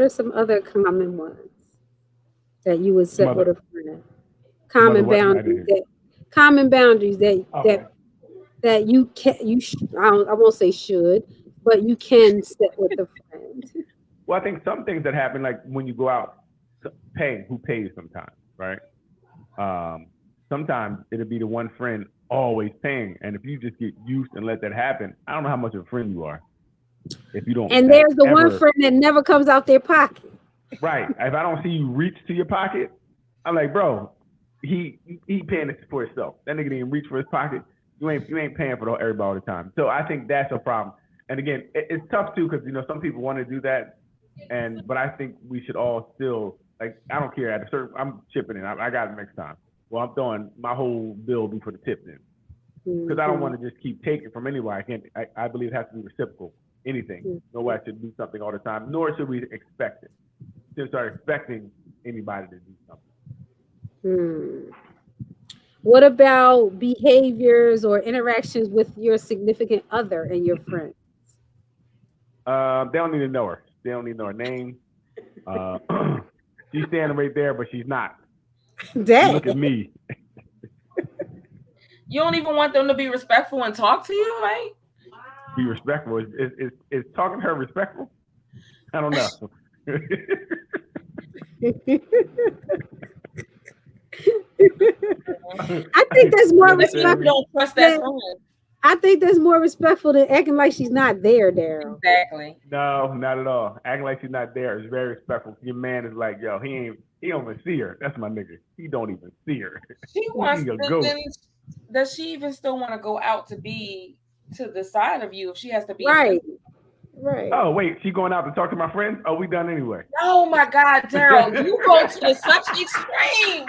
some other common ones that you would set with a friend? Common boundaries that you can I won't say should, but you can set with a friend. Well, I think some things that happen, like when you go out, who pays sometimes, right? Sometimes it'll be the one friend always paying, and if you just get used and let that happen, I don't know how much of a friend you are. If you don't, and there's the one friend that never comes out their pocket. Right. If I don't see you reach to your pocket, I'm like, bro, he paying this for himself. That nigga didn't reach for his pocket. You ain't paying for everybody all the time. So I think that's a problem. And again, it's tough too because some people want to do that, but I think we should all still I don't care at a certain. I'm chipping in. I got it next time. Well, I'm throwing my whole bill be for the tip then, because I don't want to just keep taking from anywhere. I believe it has to be reciprocal. Anything. Nobody should do something all the time, nor should we expect it. Should start expecting anybody to do something. What about behaviors or interactions with your significant other and your friends? They don't need to know her. They don't need to know her name. She's standing right there, but she's not. Dang. Look at me. You don't even want them to be respectful and talk to you, right? Be respectful. Is talking to her respectful? I don't know. I think that's more respectful. Don't trust that friend. I think that's more respectful than acting like she's not there, Daryl. Exactly. No, not at all. Acting like she's not there is very respectful. Your man is like, yo, he don't even see her. That's my nigga. He don't even see her. She wants to go. Does she even still want to go out to be to the side of you if she has to be right? Right. Oh, wait, she going out to talk to my friends? Oh, we done anyway. Oh my God, Daryl, you go to such extreme.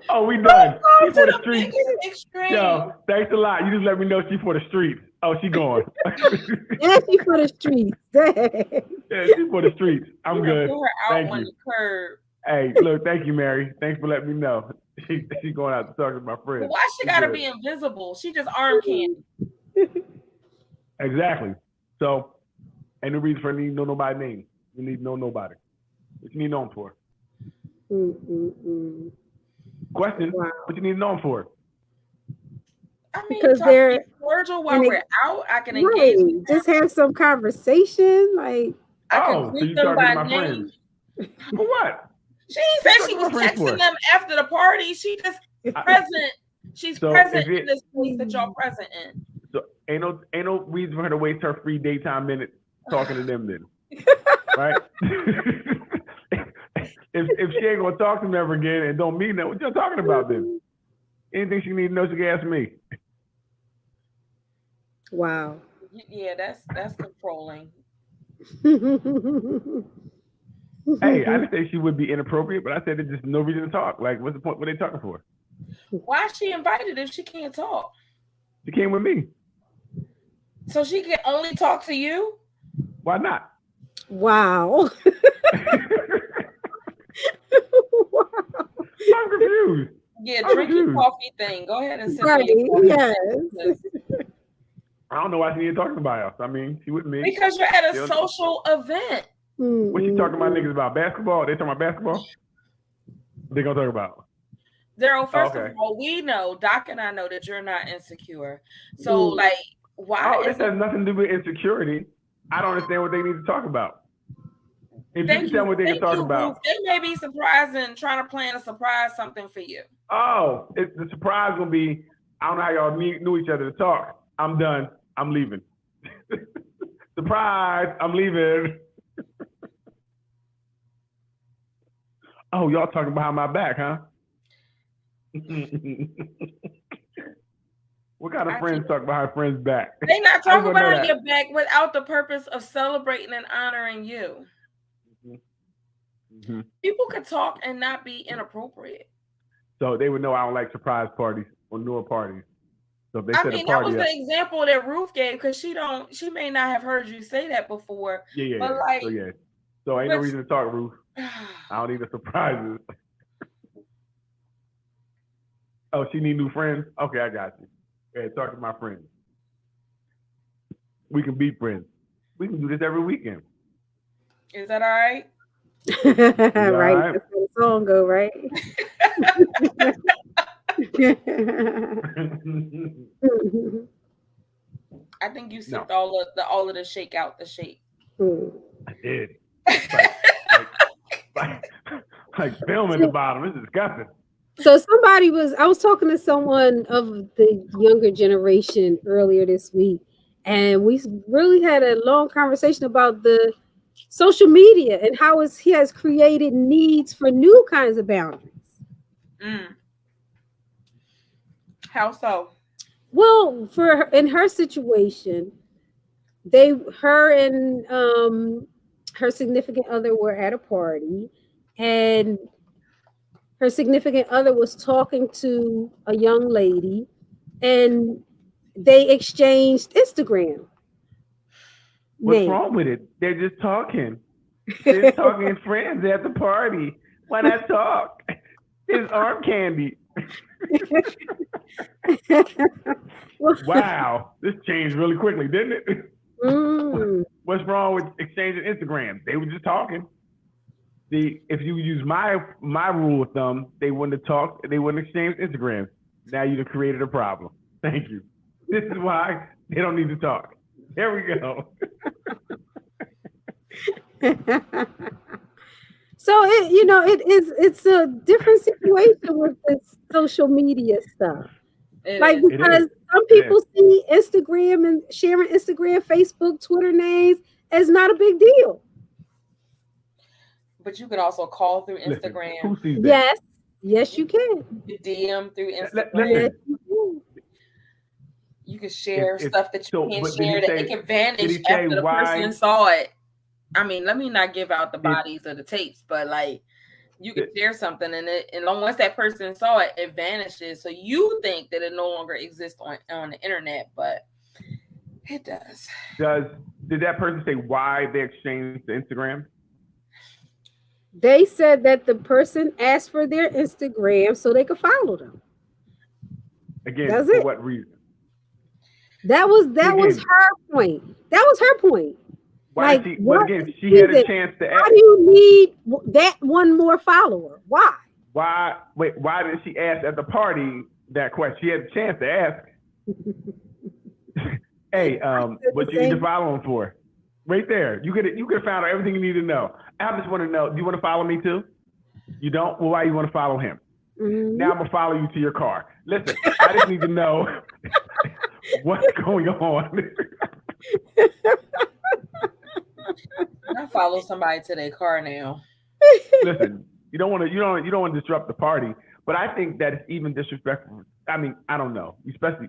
Oh, we done. She for the streets. Extreme. Yo, thanks a lot. You just let me know she for the streets. Oh, she going. Yeah, she for the streets. Yeah, she for the streets. I'm good. Thank you. Hey, look, thank you, Mary. Thanks for letting me know. She going out to talk to my friends. Well, why she gotta be invisible? She just arm candy. Exactly. So, ain't no reason for her to need to know nobody's name. You need to know nobody. What you need to know them for? Question, wow. What you need to know them for? I mean, because they're cordial while we're out. I can engage. Just have some conversation. Like, I can greet them by name. For what? She said she was texting them after the party. She just present. She's present in this place that y'all present in. So ain't no reason for her to waste her free daytime minutes talking to them then. Right? if she ain't gonna talk to them ever again and don't mean that, what y'all talking about then? Anything she need to know, she can ask me. Wow. Yeah, that's controlling. Hey, I didn't say she would be inappropriate, but I said there's just no reason to talk. Like, what's the point? What are they talking for? Why is she invited if she can't talk? She came with me. So she can only talk to you? Why not? Wow. Wow. I'm confused. Yeah, drink your coffee thing. Go ahead and sit right. Yes. I don't know why she ain't talking to anybody else. I mean, she with me. Because you're at a social event. What you talking about niggas about? Basketball? They talking about basketball? What they gonna talk about? Daryl, first of all, we know, Doc and I know that you're not insecure. So, like, why? Oh, this has nothing to do with insecurity. I don't understand what they need to talk about. If you can tell me what they can talk about. They may be surprised and trying to plan a surprise something for you. Oh, the surprise gonna be, I don't know how y'all knew each other to talk. I'm done. I'm leaving. Surprise, I'm leaving. Oh, y'all talking behind my back, huh? What kind of friends talk behind friends' back? They not talking behind your back without the purpose of celebrating and honoring you. Mm-hmm. People could talk and not be inappropriate. So they would know I don't like surprise parties or newer parties. So if they that was the example that Ruth gave because she may not have heard you say that before. Yeah. But like, so ain't no reason to talk, Ruth. I don't need the surprises. Oh, she need new friends? Okay, I got you. Hey, talk to my friends. We can be friends. We can do this every weekend. Is that all right? Right. That's how the song go, right? I think you sipped all of the shake out the shake. I did. Like film at the bottom. It's disgusting. So I was talking to someone of the younger generation earlier this week, and we really had a long conversation about the social media and how he has created needs for new kinds of boundaries. How so? Well, in her situation, her and her significant other were at a party, and her significant other was talking to a young lady, and they exchanged Instagram. What's wrong with it? They're just talking. They're talking friends at the party. Why not talk? His arm candy. Wow, this changed really quickly, didn't it? What's wrong with exchanging Instagram? They were just talking. If you use my rule of thumb, they wouldn't have talked. They wouldn't exchange Instagram. Now you've created a problem. Thank you. This is why they don't need to talk. There we go. So it's a different situation with this social media stuff. Because some people see Instagram and sharing Instagram, Facebook, Twitter names as not a big deal. But you can also call through Instagram. Listen, who sees that? Yes, you can. You DM through Instagram. You can share stuff that you can't share that it can vanish after the person saw it. I mean, let me not give out the bodies or the tapes, but like you can share something and once that person saw it, it vanishes. So you think that it no longer exists on the internet, but it does. Did that person say why they exchanged the Instagram? They said that the person asked for their Instagram so they could follow them. Again, for what reason? That was her point. That was her point. Why? She had a chance to ask. Why do you need that one more follower? Why? Why did she ask at the party that question? She had a chance to ask. Hey, what you need to follow him for? Right there. You could have found out everything you need to know. I just want to know, do you want to follow me too? You don't? Well, why you want to follow him? Mm-hmm. Now I'm going to follow you to your car. Listen, I just need to know what's going on. I follow somebody to their car now. Listen, you don't want to disrupt the party, but I think that it's even disrespectful. I mean, I don't know. Especially,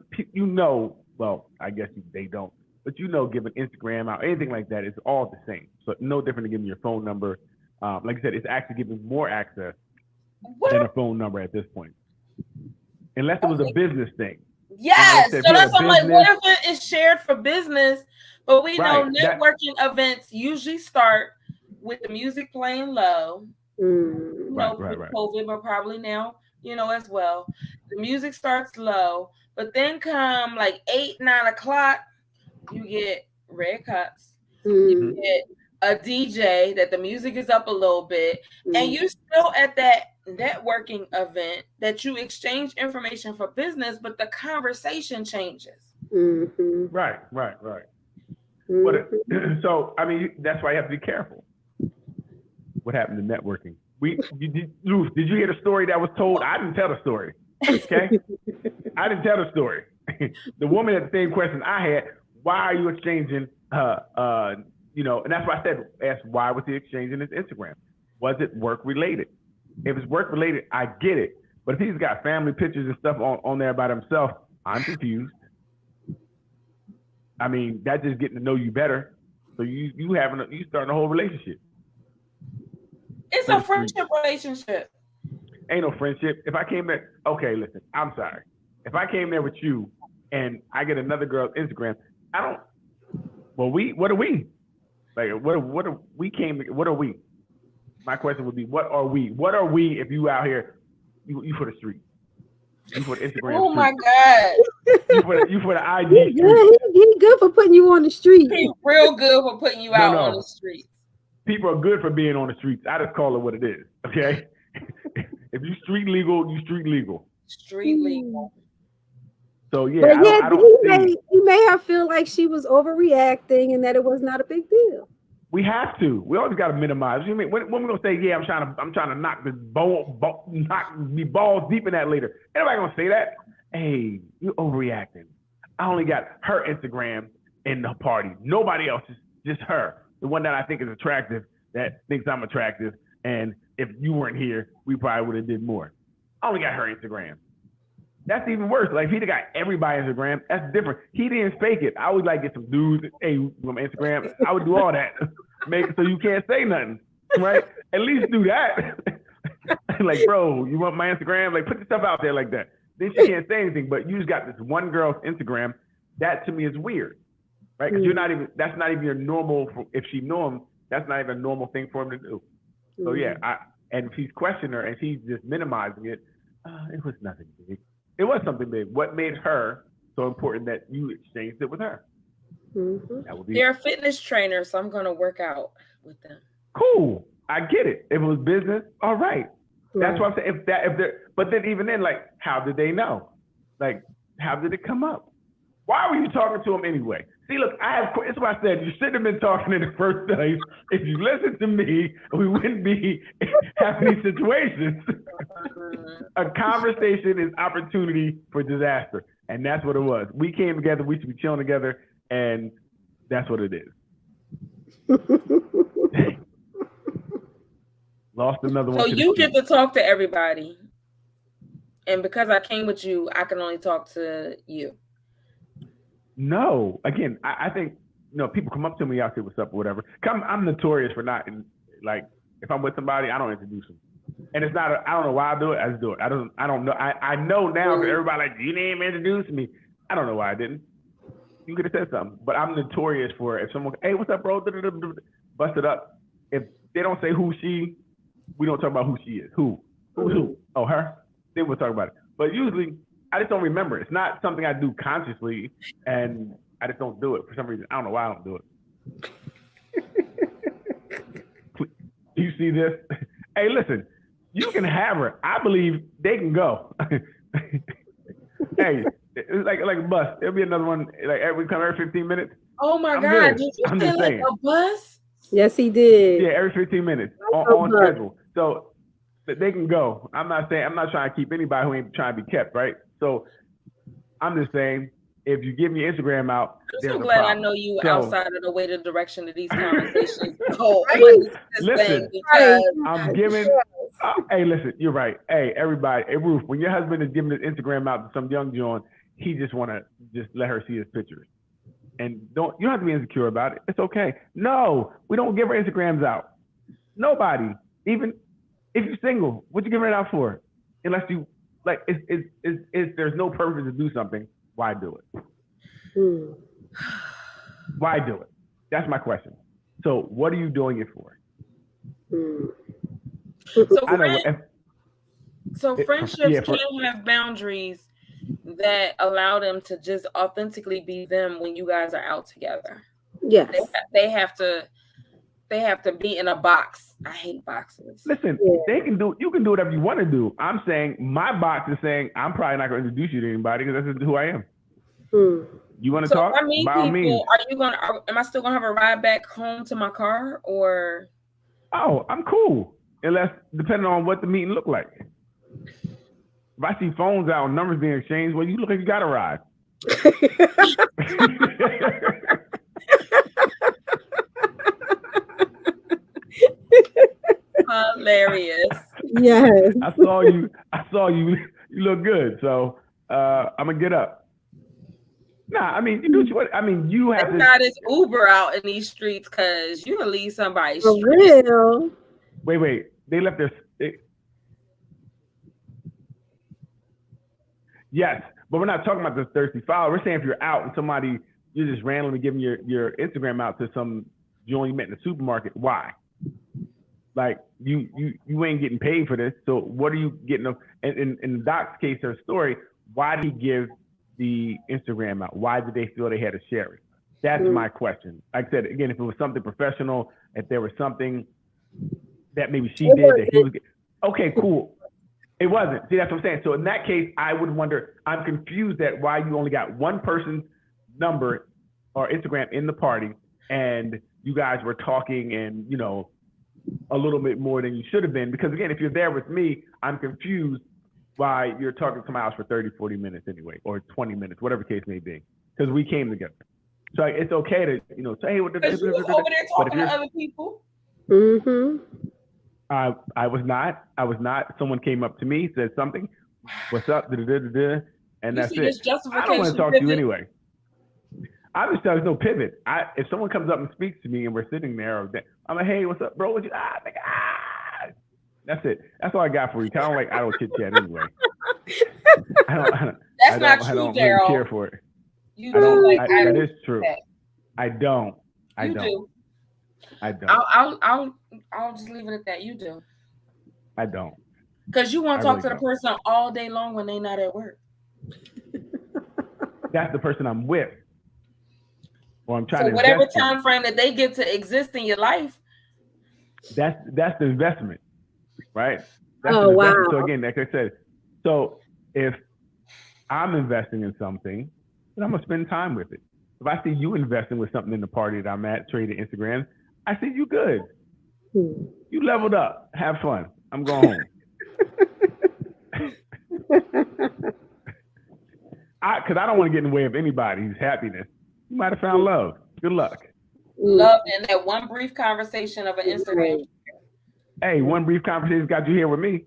well, I guess they don't. But giving Instagram out, anything like that is all the same. So no different than giving your phone number. Like I said, it's actually giving more access than a phone number at this point. Unless it was a business thing. Yes. So that's what I'm like, what if it is shared for business? But we know networking events usually start with the music playing low. COVID, but probably now, as well. The music starts low, but then come like 8, 9 o'clock, you get red cups. You get a DJ that the music is up a little bit, and you still at that networking event that you exchange information for business, but the conversation changes. Right. But so I mean, that's why you have to be careful. What happened to networking? Did you hear the story that was told? I didn't tell the story. Okay, I didn't tell the story. The woman had the same question I had. Why are you exchanging? And that's why I said, ask why was he exchanging his Instagram? Was it work related? If it's work related, I get it. But if he's got family pictures and stuff on there by himself, I'm confused. I mean, that's just getting to know you better. So you starting a whole relationship. It's a friendship relationship. Ain't no friendship. If I came there, okay, listen, I'm sorry. If I came there with you and I get another girl's Instagram, what are we? Like, what are we? My question would be, what are we? What are we if you out here, you for the street? You for the Instagram Oh street. my God. You for the IG street. He's good for putting you on the street. He's real good for putting you out on the streets. People are good for being on the streets. I just call it what it is, okay? If you street legal, you street legal. Street legal. So yeah, he made her feel like she was overreacting and that it was not a big deal. We have to. We always got to minimize. You mean when we're gonna say, yeah, I'm trying to knock this knock me balls deep in that later? Anybody gonna say that? Hey, you're overreacting. I only got her Instagram in the party. Nobody else, just her. The one that I think is attractive, that thinks I'm attractive. And if you weren't here, we probably would have did more. I only got her Instagram. That's even worse. Like, if he'd have got everybody's Instagram, that's different. He didn't fake it. I would like get some dudes, hey, from Instagram. I would do all that. Make it so you can't say nothing, right? At least do that. Like, bro, you want my Instagram? Like, put your stuff out there like that. Then she can't say anything, but you just got this one girl's Instagram. That to me is weird, right? Because that's not even your normal, if she knew him, that's not even a normal thing for him to do. So yeah, And if he's questioning her and she's just minimizing it, it was nothing big. It was something big. What made her so important that you exchanged it with her? Mm-hmm. That would be They're a fitness trainer, so I'm gonna work out with them. cool. I get it. If it was business, all right. That's what I'm saying. But then even then, like, how did they know? Like, how did it come up? Why were you talking to him anyway? See, look, it's what I said. You shouldn't have been talking in the first place. If you listened to me, we wouldn't be having these situations. A conversation is opportunity for disaster. And that's what it was. We came together, we should be chilling together, and that's what it is. Dang. Lost another one. So you get to talk to everybody. And because I came with you, I can only talk to you. No, again, I think, people come up to me, I'll say what's up or whatever. I'm notorious for not, like, if I'm with somebody, I don't introduce them. And it's not, I don't know why I do it, I just do it. I don't know. I know now that everybody like, you didn't introduce me. I don't know why I didn't. You could have said something. But I'm notorious for if someone, hey, what's up, bro? Bust it up. If they don't say who she, we don't talk about who she is. Who's who? Oh, her? Then we'll talk about it. But usually, I just don't remember. It's not something I do consciously, and I just don't do it for some reason. I don't know why I don't do it. Do you see this? Hey, listen, you can have her. I believe they can go. Hey, it's like a bus. There'll be another one. Like we come every 15 minutes. Oh my I'm God! good. Did you I'm say just like saying. a bus? Yes, he did. Yeah, every 15 minutes on schedule. So they can go. I'm not trying to keep anybody who ain't trying to be kept, right? So I'm just saying, if you give me Instagram out, I'm so glad I know you outside of the way the direction of these conversations go. Listen, I'm giving. Hey, listen, you're right. Hey, everybody. Hey, Ruth, when your husband is giving his Instagram out to some young John, he just want to just let her see his pictures. And you don't have to be insecure about it. It's okay. No, we don't give our Instagrams out. Nobody, even if you're single, what you giving it out for? Unless you like, there's no purpose to do something. Why do it? Why do it? That's my question. So, what are you doing it for? So friendships can have boundaries that allow them to just authentically be them when you guys are out together. Yes. They have to be in a box. I hate boxes. Listen, you can do whatever you want to do. I'm saying my box is saying I'm probably not going to introduce you to anybody because that's who I am. You want to talk? By all means. Am I still gonna have a ride back home to my car or? Oh, I'm cool. Unless depending on what the meeting looked like. If I see phones out and numbers being exchanged, well, you look like you got a ride. Hilarious. Yes. I saw you. You look good. So I'm gonna get up. Nah, I mean, you do what I mean. You have to. Not as Uber out in these streets because you can leave somebody. For real. Wait. They left their. Yes, but we're not talking about the thirsty follower. We're saying if you're out and you're just randomly giving your Instagram out to some joint you met in the supermarket. Why? Like you ain't getting paid for this. So what are you getting? In Doc's case, her story. Why did he give the Instagram out? Why did they feel they had to share it? That's my question. Like I said, again, if it was something professional, if there was something that maybe she did that he was, okay, cool. It wasn't. See, that's what I'm saying. So in that case, I would wonder, I'm confused at why you only got one person's number or Instagram in the party and you guys were talking and, a little bit more than you should have been. Because again, if you're there with me, I'm confused why you're talking to my house for 30, 40 minutes anyway, or 20 minutes, whatever the case may be. Because we came together. So it's okay to, say, hey, what the you was over there talking to other people. Mm-hmm. I was not. Someone came up to me, said something. What's up? And that's it. I don't want to talk to you anyway. I'm just telling you, no pivot. If someone comes up and speaks to me and we're sitting there, I'm like, hey, what's up, bro? That's it. That's all I got for you. I don't chit chat anyway. That's not true, Daryl. Really care for it. You do. That is true. I don't. I don't. I'll I'll just leave it at that. You do. I don't. Because you want to talk to the person all day long when they're not at work. That's the person I'm with. Or I'm trying to whatever time frame that they get to exist in your life. That's the investment, right? That's wow. So again, like I said, so if I'm investing in something, then I'm gonna spend time with it. If I see you investing with something in the party that I'm at, trading Instagram, I see you good. You leveled up. Have fun. I'm going home. Because I don't want to get in the way of anybody's happiness. You might have found love. Good luck. Love and that one brief conversation of an Instagram. Hey, one brief conversation got you here with me.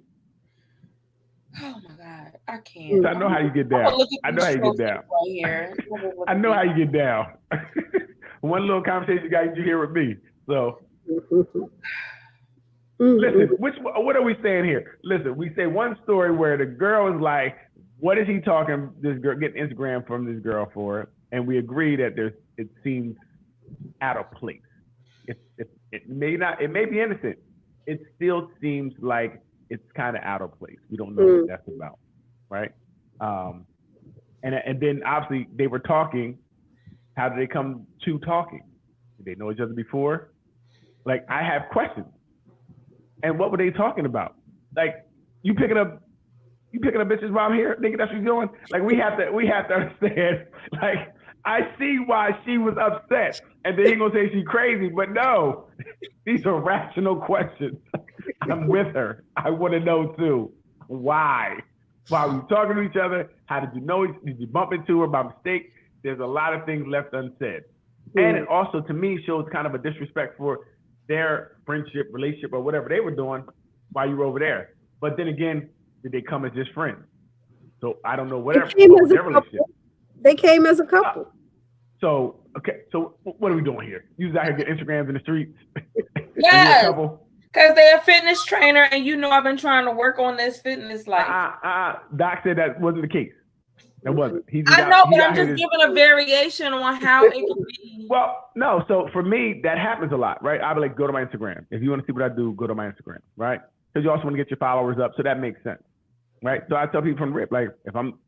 Oh my God, I can't. I know how you get down. I know how you get down. I know how you get down. One little conversation got you here with me. So listen, what are we saying here? Listen, we say one story where the girl is like, what is he talking this girl getting Instagram from this girl for? And we agree that it seems out of place. It may be innocent. It still seems like it's kind of out of place. We don't know what that's about, right? And then obviously they were talking. How did they come to talking? Did they know each other before? Like, I have questions. And what were they talking about? Like, you picking up bitches while I'm here, thinking that's what you're doing? Like, we have to understand. Like, I see why she was upset, and then you're gonna say she's crazy, but no, these are rational questions. I'm with her. I want to know too. Why? Why were you talking to each other? How did you know? Did you bump into her by mistake? There's a lot of things left unsaid. And it also, to me, shows kind of a disrespect for their friendship, relationship, or whatever they were doing while you were over there. But then again, did they come as just friends? So I don't know whatever their relationship. They came as a couple. So what are we doing here? You out here get Instagrams in the streets? Yes, because they're a fitness trainer, and I've been trying to work on this fitness life. Doc said that wasn't the case. That wasn't. I know, but I'm just giving a variation on how it could be. Well, no. So for me, that happens a lot, right? I'll be like, go to my Instagram. If you want to see what I do, go to my Instagram, right? Because you also want to get your followers up, so that makes sense, right? So I tell people from the rip, like, if I'm.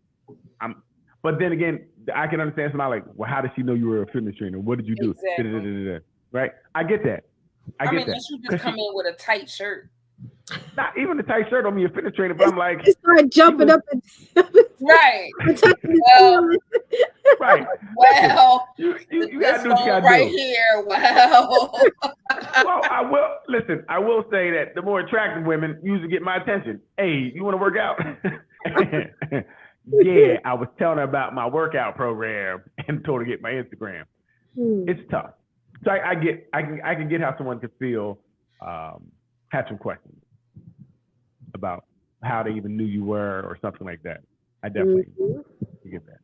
But then again, I can understand somebody like, well, how did she know you were a fitness trainer? What did you do? Exactly. Right? I get that. I mean, you just come in with a tight shirt. Not even a tight shirt on me, a fitness trainer, but I'm like, start jumping up and right. Right. Well, you gotta do what you gotta right do. Here. Wow. Well, I will say that the more attractive women usually get my attention. Hey, you want to work out? Yeah, I was telling her about my workout program and told her to get my Instagram. It's tough. So I can get how someone could feel, have some questions about how they even knew you were or something like that. I definitely get that.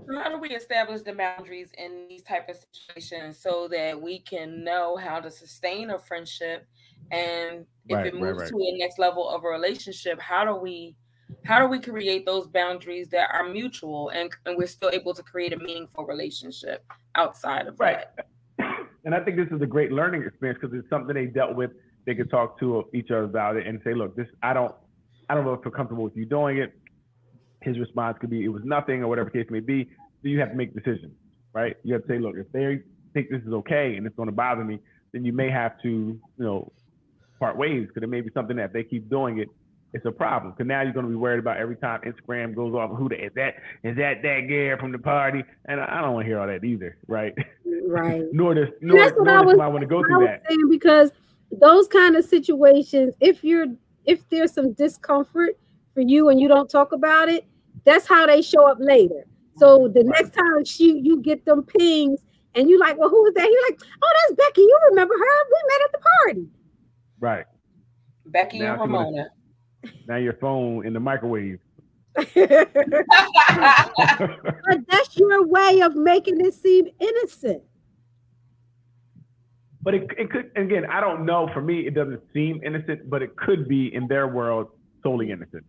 So how do we establish the boundaries in these type of situations so that we can know how to sustain a friendship, and if it moves to a next level of a relationship, how do we create those boundaries that are mutual and we're still able to create a meaningful relationship outside of that? And I think this is a great learning experience because it's something they dealt with. They could talk to each other about it and say, look, I don't know if I feel comfortable with you doing it. His response could be, it was nothing, or whatever case may be. So you have to make decisions, right? You have to say, look, if they think this is okay and it's going to bother me, then you may have to, part ways, because it may be something that if they keep doing it, it's a problem. Because now you're going to be worried about every time Instagram goes off, is that girl from the party? And I don't want to hear all that either, right? Right. nor does I want to go through that. Because those kind of situations, if there's some discomfort for you and you don't talk about it, that's how they show up later. So the next time you get them pings and you like, well, who is that? You're like, oh, that's Becky. You remember her? We met at the party. Right. Becky and Ramona. Now your phone in the microwave. But that's your way of making it seem innocent. But it could, again, I don't know. For me, it doesn't seem innocent, but it could be in their world totally innocent.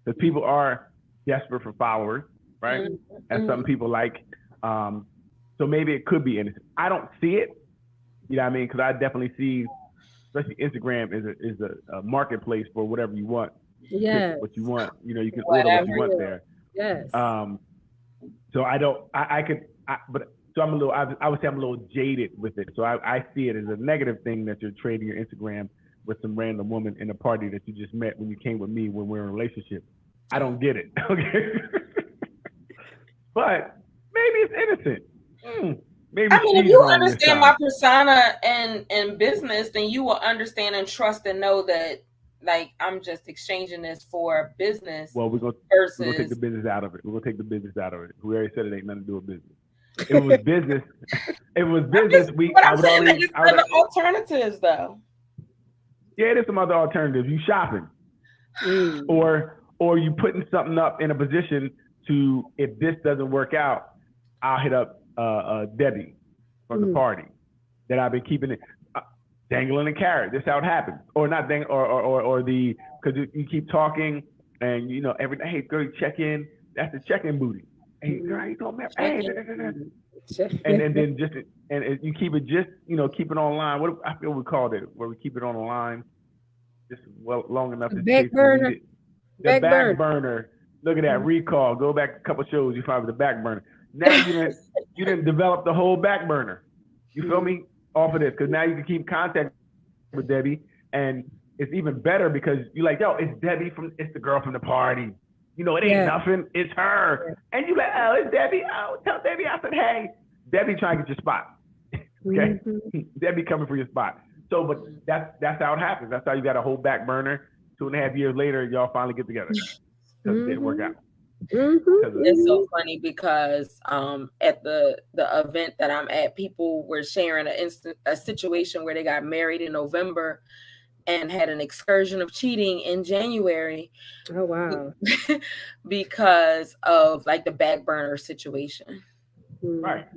Because people are desperate for followers, right? As some people like. So maybe it could be innocent. I don't see it. You know what I mean? Because I definitely see especially Instagram is a marketplace for whatever you want. Yeah. What you want, you know, you can order what you want there. Yes. So I would say I'm a little jaded with it. So I see it as a negative thing that you're trading your Instagram with some random woman in a party that you just met when you came with me when we were in a relationship. I don't get it. Okay. But maybe it's innocent. Maybe I mean, if you understand my persona and business, then you will understand and trust and know that, like, I'm just exchanging this for business. Well, we're gonna take the business out of it. We're gonna take the business out of it. We already said it ain't nothing to do with business. It was business. It was business. Other alternatives, though. Yeah, there's some other alternatives. You shopping, or you putting something up in a position to, if this doesn't work out, I'll hit up Debbie from the party that I've been keeping it dangling a carrot. This is how it happens, or not dang, or the because you keep talking and you know every day. Hey girl, you check in. That's the check-in booty. Hey girl, you don't matter. Hey, and then just you keep it just keep it online. What I feel we called it, where we keep it on the line just long enough to back burner. The back burner. Look at that recall. Go back a couple shows. You find the back burner. Now you didn't develop the whole back burner. You feel me? Off of this, because now you can keep contact with Debbie, and it's even better because you're like, yo, it's Debbie it's the girl from the party. You know, it ain't nothing. It's her. And you like, oh, it's Debbie. Oh, tell Debbie I said, hey, Debbie trying to get your spot. Okay, Debbie coming for your spot. So, but that's how it happens. That's how you got a whole back burner. 2.5 years later, y'all finally get together because it didn't work out. It's so funny because at the event that I'm at, people were sharing a situation where they got married in November and had an excursion of cheating in January. Oh wow. Because of like the back burner situation. Right.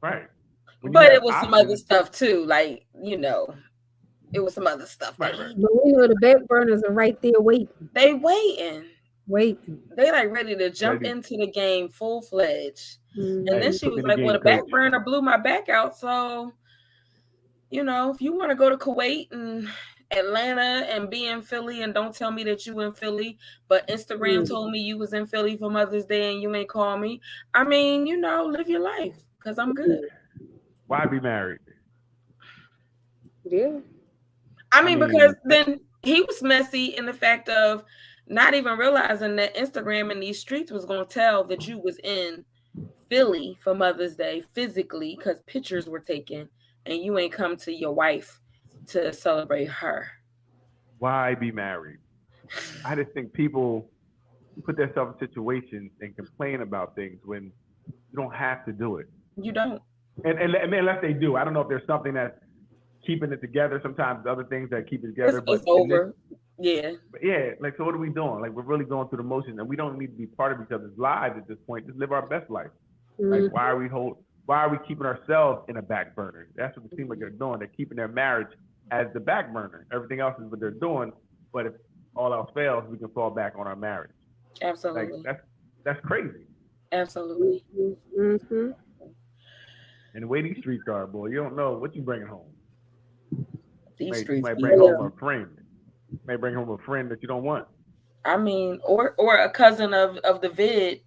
But it was some other stuff too, like, it was some other stuff. Right. But we know the back burners are right there waiting. They waiting. They like ready to jump into the game full-fledged. And then she was like, well, the back burner blew my back out. So, if you want to go to Kuwait and Atlanta and be in Philly and don't tell me that you in Philly, but Instagram told me you was in Philly for Mother's Day and you ain't call me. I mean, live your life because I'm good. Why be married? Yeah. I mean, because then he was messy in the fact of not even realizing that Instagram and these streets was going to tell that you was in Philly for Mother's Day physically because pictures were taken and you ain't come to your wife to celebrate her. Why be married? I just think people put themselves in situations and complain about things when you don't have to do it. You don't. And unless they do. I don't know if there's something that's keeping it together. Sometimes other things that keep it together. It's over. Yeah. Like, so what are we doing? Like, we're really going through the motions, and we don't need to be part of each other's lives at this point. Just live our best life. Like, why are we keeping ourselves in a back burner? That's what it seems like they're doing. They're keeping their marriage as the back burner. Everything else is what they're doing. But if all else fails, we can fall back on our marriage. Absolutely. Like, that's crazy. Absolutely. And the way these streets are, boy, you don't know what you bringing home. Streets might bring home a friend. May bring home a friend that you don't want. I mean, or a cousin of the vid.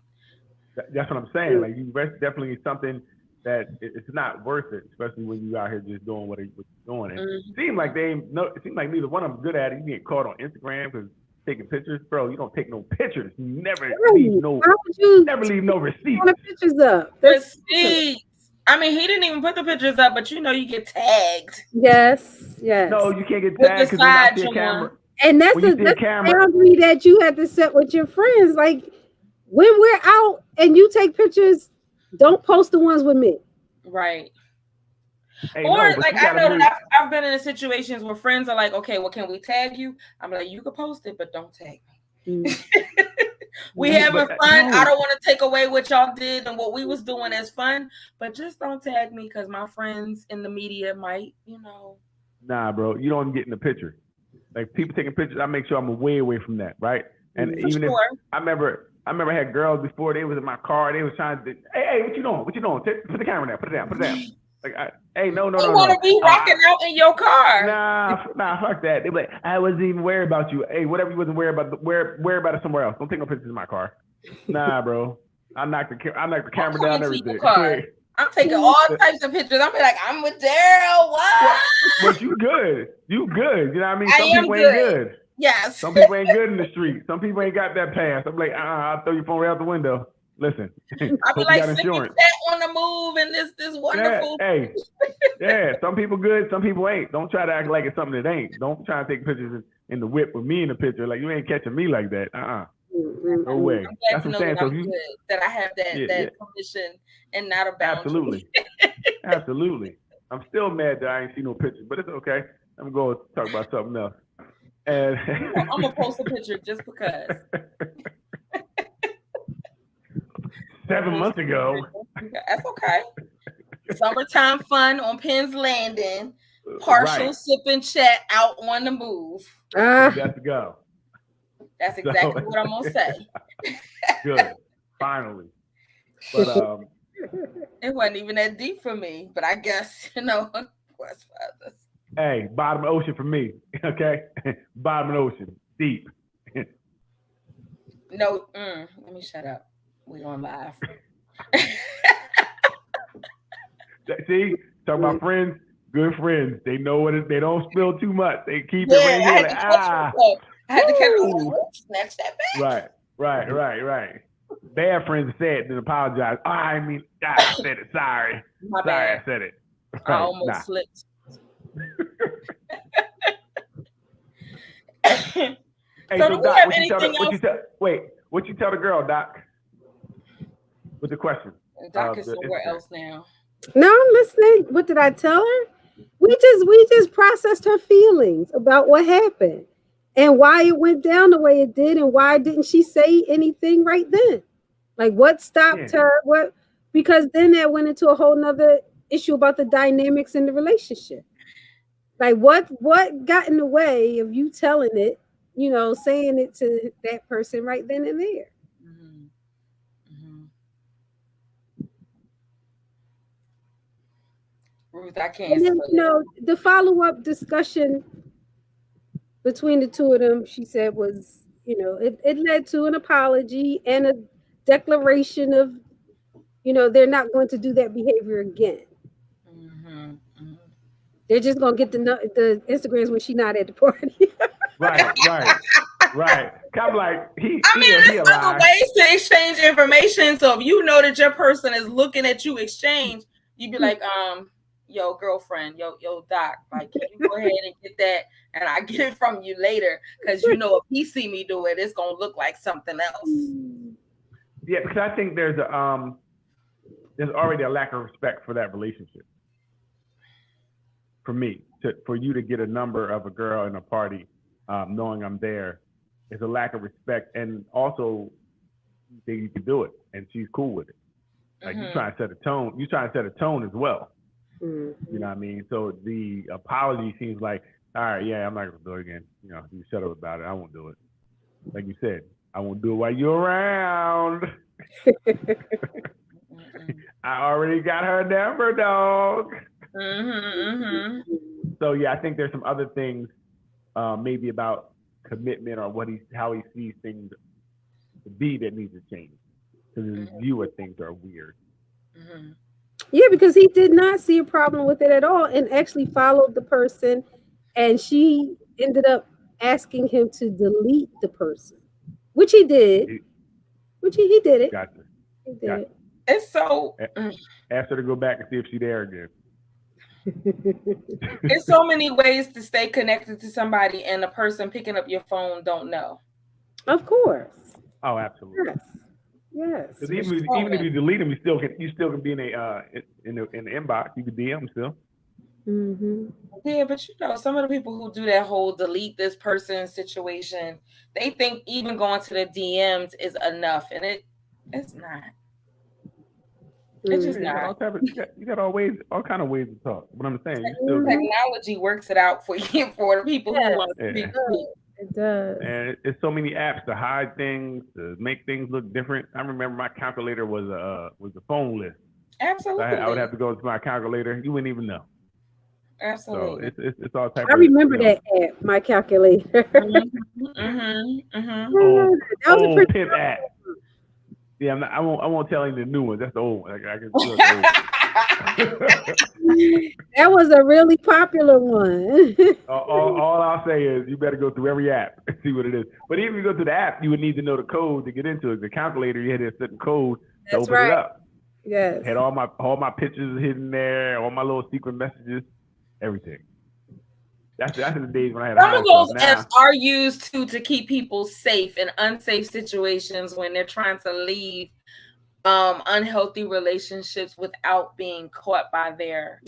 That's what I'm saying. Like, you definitely something that it's not worth it, especially when you out here just doing what you're doing. And it seems like it seems like neither one of them good at it. You get caught on Instagram because taking pictures, bro. You don't take no pictures. You never leave no receipt. Pictures up. Receipts. I mean, he didn't even put the pictures up, but you get tagged. Yes. No, you can't get tagged because not see a camera. And that's a boundary that you have to set with your friends. Like, when we're out and you take pictures, don't post the ones with me. Right. Hey, or like, I know that I've been in situations where friends are like, okay, well, can we tag you? I'm like, you can post it, but don't tag me. We having fun. I don't want to take away what y'all did and what we was doing as fun, but just don't tag me because my friends in the media might, Nah, bro, you don't get in the picture. Like, people taking pictures, I make sure I'm way away from that, right? And if I remember I had girls before, they was in my car, they was trying to, hey, what you doing? Put the camera down, put it down. Like, hey, no. You want to be rocking out in your car? Nah, fuck that. They be like, I wasn't even worried about you. Hey, whatever you wasn't worried about, worry about it somewhere else. Don't take no pictures in my car. Nah, bro. I knocked the camera down and everything. I'm taking all types of pictures. I'm like, I'm with Daryl. What? But you good. You good. You know what I mean? Some people ain't good. Yes. Some people ain't good in the street. Some people ain't got that pass. I'm like, I'll throw your phone right out the window. Listen. I'll be like, send me that on the move and this wonderful. Yeah, hey, some people good, some people ain't. Don't try to act like it's something that ain't. Don't try to take pictures in the whip with me in the picture. Like, you ain't catching me like that. No way. That's what I'm saying. So that I have that permission and not a boundary. Absolutely. I'm still mad that I ain't seen no pictures, but it's okay. I'm going to talk about something else. And I'm gonna post a picture just because. 7 months ago. That's okay. Summertime fun on Penn's Landing. Partial sipping chat out on the move. Let's go. That's exactly what I'm gonna say. Good. Finally. But it wasn't even that deep for me, but I guess was for others. Hey, bottom of the ocean for me. Okay? Bottom of the ocean. Deep. No, let me shut up. We on live. See, talk about friends, good friends. They know what they don't spill too much. They keep it right here. I had to catch it. Snatch that back. Right. Bad friends said it, then apologize. I said it. Sorry. My bad. I said it. Right. I almost slipped. Hey, so Doc, what you tell the girl, Doc? With the question. Doc is somewhere else now. No, I'm listening. What did I tell her? We just processed her feelings about what happened and why it went down the way it did, and why didn't she say anything right then? Like, what stopped her? What? Because then that went into a whole nother issue about the dynamics in the relationship. Like, what got in the way of you telling it, saying it to that person right then and there? Ruth, I can't. And then, the follow-up discussion between the two of them, she said, was, it led to an apology and a declaration of, they're not going to do that behavior again. They're just going to get the Instagrams when she's not at the party. Right. Kind of like there's other ways to exchange information. So if you know that your person is looking at you exchange, you'd be like, yo, girlfriend, yo, Doc, like, can you go ahead and get that, and I get it from you later, because if he see me do it, it's gonna look like something else. Yeah, because I think there's already a lack of respect for that relationship. For me, for you to get a number of a girl in a party, knowing I'm there, is a lack of respect, and also you think you can do it, and she's cool with it. Like, you trying to set a tone. You trying to set a tone as well. You know what I mean? So the apology seems like, all right, yeah, I'm not gonna do it again. You shut up about it. I won't do it. Like you said, I won't do it while you're around. I already got her number, dog. So yeah, I think there's some other things, maybe about commitment or how he sees things to be, that needs to change, because his view of things are weird. Yeah, because he did not see a problem with it at all, and actually followed the person, and she ended up asking him to delete the person, which he did. He did it. Gotcha. He did it. It's so. Ask her to go back and see if she's there again. There's so many ways to stay connected to somebody, and the person picking up your phone don't know. Of course. Oh, absolutely. Yes. Because even if you delete them, you still can be in the inbox. You can DM them still. Yeah, but some of the people who do that whole delete this person situation, they think even going to the DMs is enough, and it's not. It's just not. You got all kind of ways to talk. But I'm saying, technology works it out for you, for the people who want to be cool. It does. And it's so many apps to hide things, to make things look different. I remember my calculator was a phone list. Absolutely. I would have to go to my calculator. You wouldn't even know. Absolutely. So it's all type. I remember that app, my calculator. Oh, Pimp app. Yeah, I won't tell you the new one. That's the old one. I can still That was a really popular one. all I'll say is you better go through every app and see what it is. But even if you go through the app, you would need to know the code to get into it. The calculator, you had a certain code to open it up. Yes. Had all my pictures hidden there, all my little secret messages, everything. That's the days when I had. Some of those apps are used to keep people safe in unsafe situations when they're trying to leave unhealthy relationships without being caught by their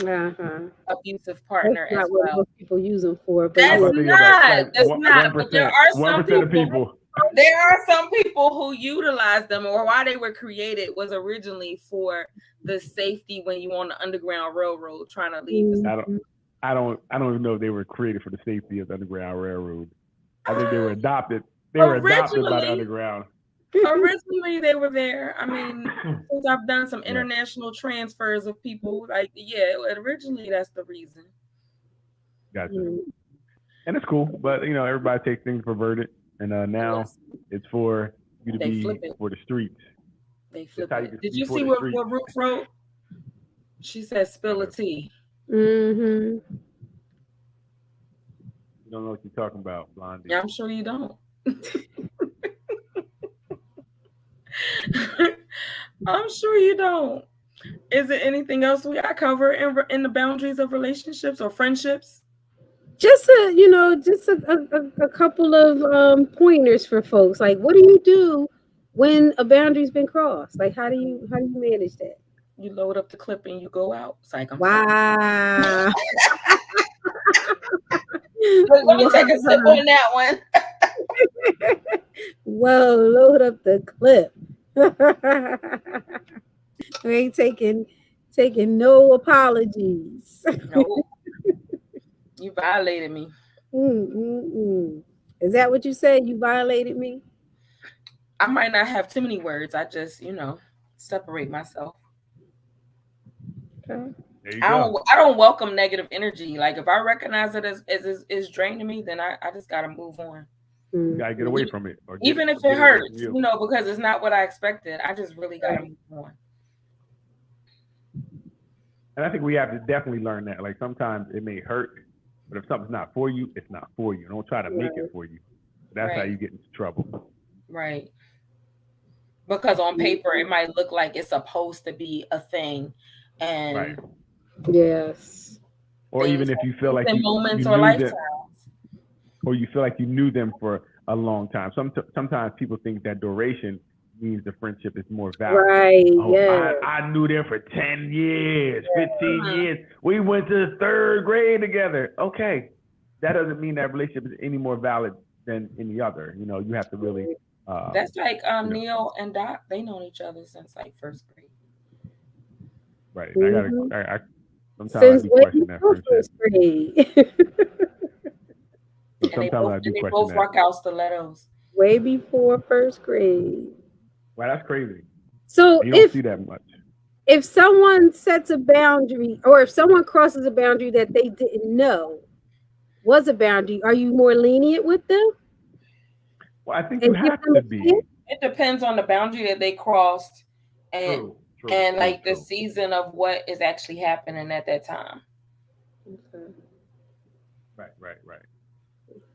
abusive partner. That's not what most people use them for. But that's not. But there are some people. There are some people who utilize them, or why they were created was originally for the safety when you on the Underground Railroad trying to leave. I don't even know if they were created for the safety of the Underground Railroad. I think they were adopted. They were adopted by the Underground. Originally, they were there. I mean, since I've done some international transfers of people, originally that's the reason. Gotcha. And it's cool, but everybody takes things perverted, and now it's for you to be for the streets. They flip it. Did you see what Ruth wrote? She said, "Spill a tea." Mm-hmm. You don't know what you're talking about, Blondie. Yeah, I'm sure you don't. I'm sure you don't. Is there anything else we got covered in the boundaries of relationships or friendships? Just a couple of pointers for folks. Like, what do you do when a boundary's been crossed? Like, how do you manage that? You load up the clip and you go out. It's like, wow. Let me take a sip on that one. Well, load up the clip. We ain't taking no apologies. No. You violated me. Is that what you said? You violated me? I might not have too many words. I just, separate myself. Okay. I don't welcome negative energy. Like if I recognize it as draining me, then I just gotta move on. You gotta get away from it. Even if it hurts, because it's not what I expected. I just really gotta move on. And I think we have to definitely learn that. Like sometimes it may hurt, but if something's not for you, it's not for you. Don't try to make it for you. That's how you get into trouble. Right. Because on paper it might look like it's supposed to be a thing. And yes. Or even if you feel like moments or lifetimes. Or you feel like you knew them for a long time. Sometimes people think that duration means the friendship is more valuable. Right. I knew them for 10 years, 15 years. We went to the 3rd grade together. Okay. That doesn't mean that relationship is any more valid than any other. You have to really that's like Neil and Doc, they known each other since like 1st grade. Right. I sometimes I do question that friendship. Sometimes I do question that. They both rock out stilettos. Way before 1st grade. Wow, that's crazy. So you don't see that much. If someone sets a boundary, or if someone crosses a boundary that they didn't know was a boundary, are you more lenient with them? Well, I think you have to be. It depends on the boundary that they crossed and the season of what is actually happening at that time. Okay. Right.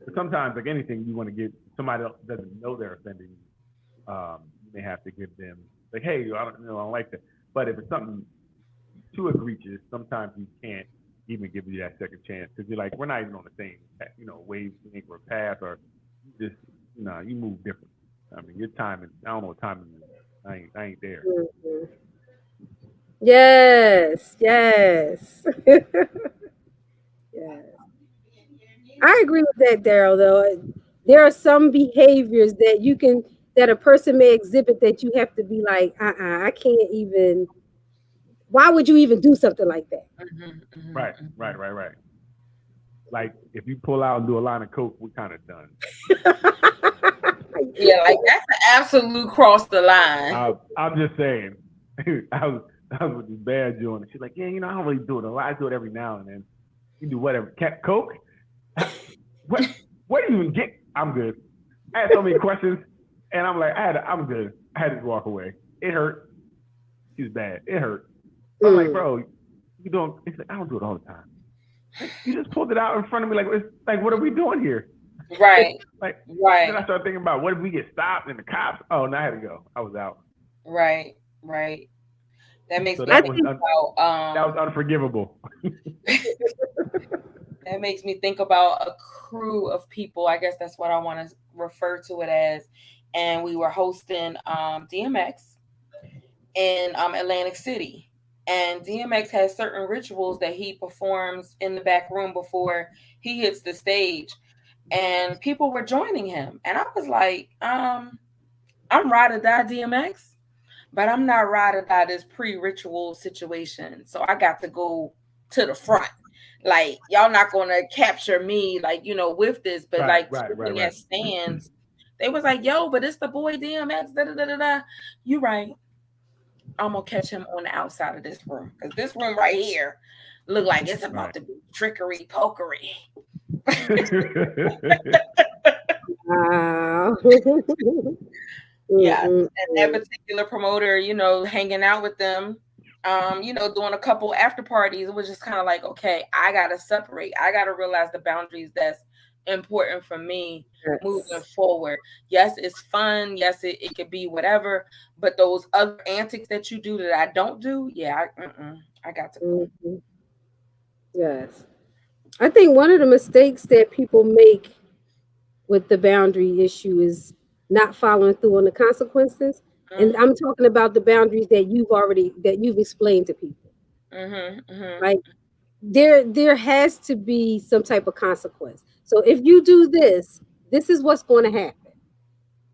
But sometimes, like anything, you want to give somebody else doesn't know they're offending you. You may have to give them like, hey, I don't like that. But if it's something too egregious, sometimes you can't even give you that second chance because you're like, we're not even on the same, wavelength or path, or you just, you move different. I mean, your timing, I don't know what timing is. I ain't there. Mm-hmm. Yes. Yes. I agree with that, Daryl, though. There are some behaviors that a person may exhibit that you have to be like, I can't even. Why would you even do something like that? Mm-hmm. Right. Like if you pull out and do a line of coke, we're kind of done. Yeah, like that's an absolute cross the line. I'm just saying. I was with this bad joint. She's like, yeah, I don't really do it a lot. I do it every now and then. You do whatever. Coke? What do you even get? I'm good. I had so many questions, and I'm like, I'm good. I had to walk away. It hurt. She's bad. It hurt. I'm like, bro, you don't. It's like, I don't do it all the time. You just pulled it out in front of me. Like, what are we doing here? Right. Right. Then I started thinking about what if we get stopped and the cops? Oh, now I had to go. I was out. Right. That makes me think about that was unforgivable. That makes me think about a crew of people. I guess that's what I want to refer to it as. And we were hosting DMX in Atlantic City. And DMX has certain rituals that he performs in the back room before he hits the stage. And people were joining him. And I was like, I'm ride or die DMX, but I'm not ride or die this pre-ritual situation. So I got to go to the front. Like, y'all not going to capture me, like, with this. But looking at stands, they was like, yo, but it's the boy DMX, da-da-da-da-da. You right. I'm going to catch him on the outside of this room. Because this room right here look like it's about to be trickery, pokery. Wow. Yeah. And that particular promoter, hanging out with them, doing a couple after parties, it was just kind of like, okay, I got to separate. I got to realize the boundaries that's important for me moving forward. Yes, it's fun. Yes, it could be whatever. But those other antics that you do that I don't do, yeah, I got to go. Mm-hmm. Yes. I think one of the mistakes that people make with the boundary issue is not following through on the consequences. Mm-hmm. And I'm talking about the boundaries that you've explained to people. Mm-hmm. Like there has to be some type of consequence. So if you do this is what's going to happen.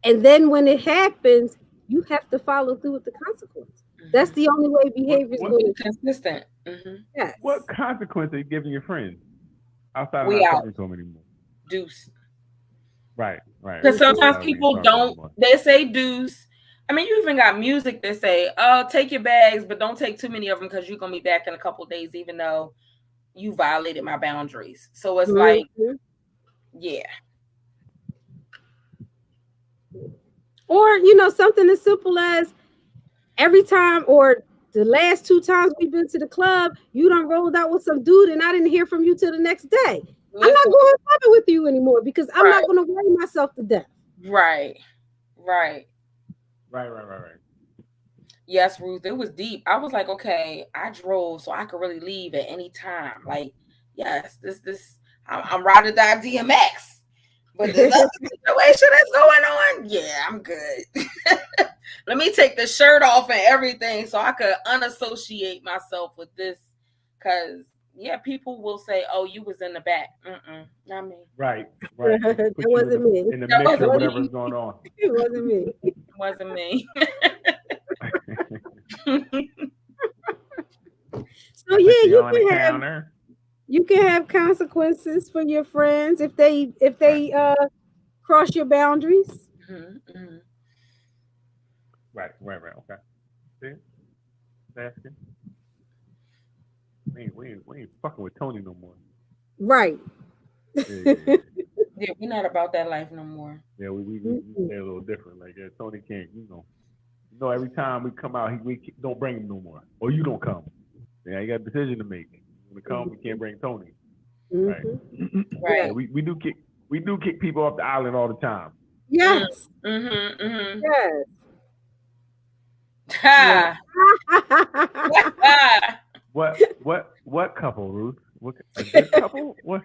And then when it happens, you have to follow through with the consequence. Mm-hmm. That's the only way behavior is going to be consistent. Mm-hmm. Yes. What consequence are you giving your friends? Outside of not talking to them anymore. Deuce. Right. Because sometimes people don't. They say deuce. I mean, you even got music that say, "Oh, take your bags, but don't take too many of them because you're gonna be back in a couple of days, even though you violated my boundaries." So it's like, yeah. Or something as simple as every time or the last 2 times we've been to the club, you done rolled out with some dude and I didn't hear from you till the next day. I'm not going clubbing with you anymore because I'm not going to worry myself to death. Right. Yes, Ruth, it was deep. I was like, okay, I drove so I could really leave at any time. Like, yes, I'm ride or die DMX. But this other situation that's going on, yeah, I'm good. Let me take the shirt off and everything so I could unassociate myself with this. Because, yeah, people will say, oh, you was in the back. Not me. Right. That wasn't me. In the mix of whatever's going on. It wasn't me. It wasn't me. So, yeah, you can have consequences for your friends if they cross your boundaries. Mm-hmm. Right. Okay. See? Asking. We ain't fucking with Tony no more. Right. Yeah, we're not about that life no more. Yeah, we stay a little different. Like Tony can't, every time we come out, we don't bring him no more. Or you don't come. Yeah, you got a decision to make. When we come, we can't bring Tony. Mm-hmm. Right. Yeah, we do kick people off the island all the time. Yes. Mm-hmm. Yes. Ha. What couple, Ruth? A good couple? What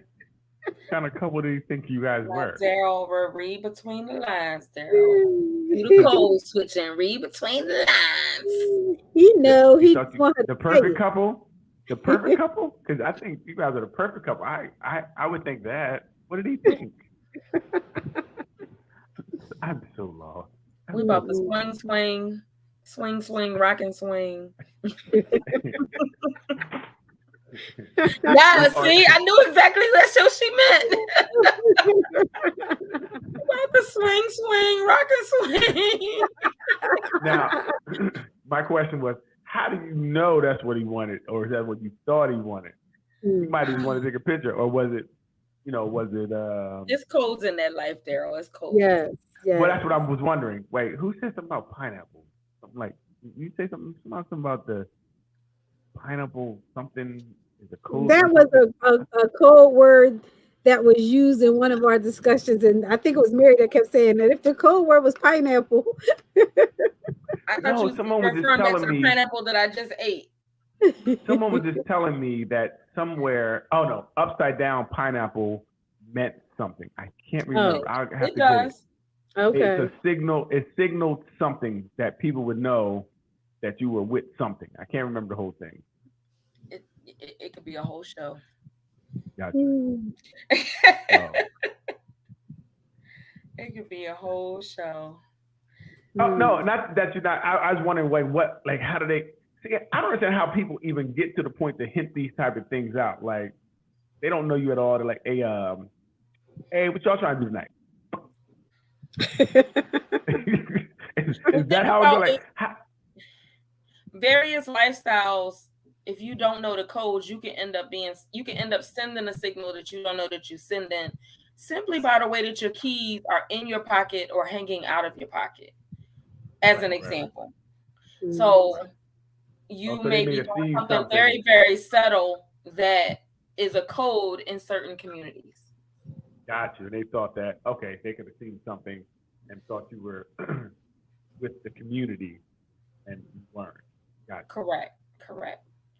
kind of couple do you think you guys were? Daryl, read between the lines, Daryl. Do the code switch and read between the lines. The perfect couple. The perfect couple? Because I think you guys are the perfect couple. I would think that. What did he think? I'm so lost. We about to swing, rock and swing. Yeah, see, I knew exactly that's what she meant. About to swing, rock and swing. Now, my question was, how do you know that's what he wanted, or is that what you thought he wanted? You might have just wanted to take a picture, or was it, It's codes in that life, Daryl. It's codes. Yes. Well, that's what I was wondering. Wait, who said something about pineapple? Something like, you say something about the pineapple something is a code. That was a code word that was used in one of our discussions, and I think it was Mary that kept saying that if the code word was pineapple. I thought you someone was just telling me pineapple that I just ate. Someone was just telling me that somewhere, upside down pineapple meant something. I can't remember. I have to get it. Okay. It's a signal. It signaled something that people would know that you were with something. I can't remember the whole thing. It could be a whole show. Gotcha. It could be a whole show. Oh no, not that you're not. I was wondering, how do they? See, I don't understand how people even get to the point to hint these type of things out. Like, they don't know you at all. They're like, hey, what y'all trying to do tonight? is that how it's like? Various lifestyles. If you don't know the codes, you can end up sending a signal that you don't know that you send in, simply by the way that your keys are in your pocket or hanging out of your pocket, as an example. Right. So you may be doing something very, very subtle that is a code in certain communities. Gotcha. They thought that, they could have seen something and thought you were with the community and you weren't. Gotcha. Correct.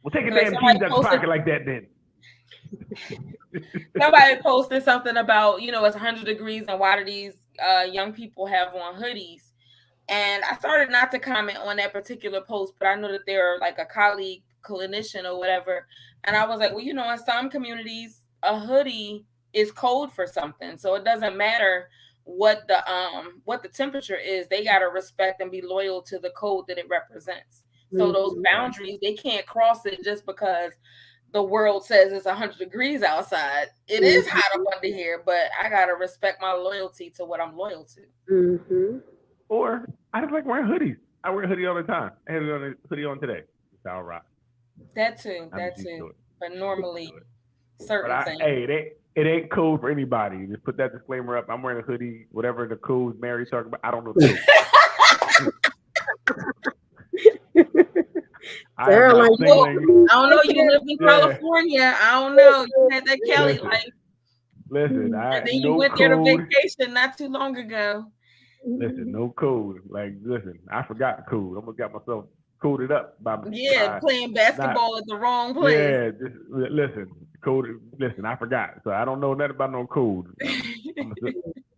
Well, take a damn keys out of the pocket like that then. Somebody posted something about, it's 100 degrees and why do these young people have on hoodies? And I started not to comment on that particular post, but I know that they're like a colleague, clinician or whatever. And I was like, well, in some communities, a hoodie is code for something. So it doesn't matter what the temperature is. They got to respect and be loyal to the code that it represents. So those boundaries, they can't cross it just because the world says it's 100 degrees outside. It is hot up under here, but I got to respect my loyalty to what I'm loyal to. Mm-hmm. Or I just like wearing hoodies. I wear a hoodie all the time. I have a hoodie on today. It's all right. That too. But normally, certain things. Hey, it ain't code for anybody. Just put that disclaimer up. I'm wearing a hoodie, whatever the codes Mary's talking about. I don't know the code. I don't know. You live in California. I don't know. You had that Cali life. Listen, and then you went there to vacation not too long ago. Listen, no code. Listen, I forgot the code. I almost got myself coded up by playing basketball at the wrong place. Yeah, listen, I forgot. So I don't know nothing about no code. I'm a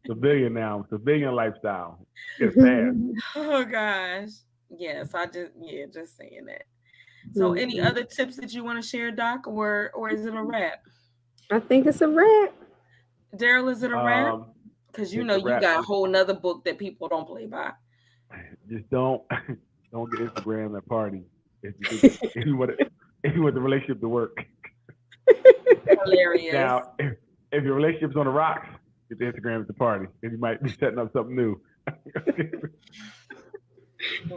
civilian now. Civilian lifestyle. It's fast. Oh gosh. Yes, just saying that. So any other tips that you want to share, Doc, or is it a wrap? I think it's a wrap. Daryl, is it a wrap? Because you got a whole nother book that people don't play by. Just don't get Instagram at parties. If you want the relationship to work. Hilarious. Now, if your relationship's on the rocks, get the Instagram at the party, and you might be setting up something new.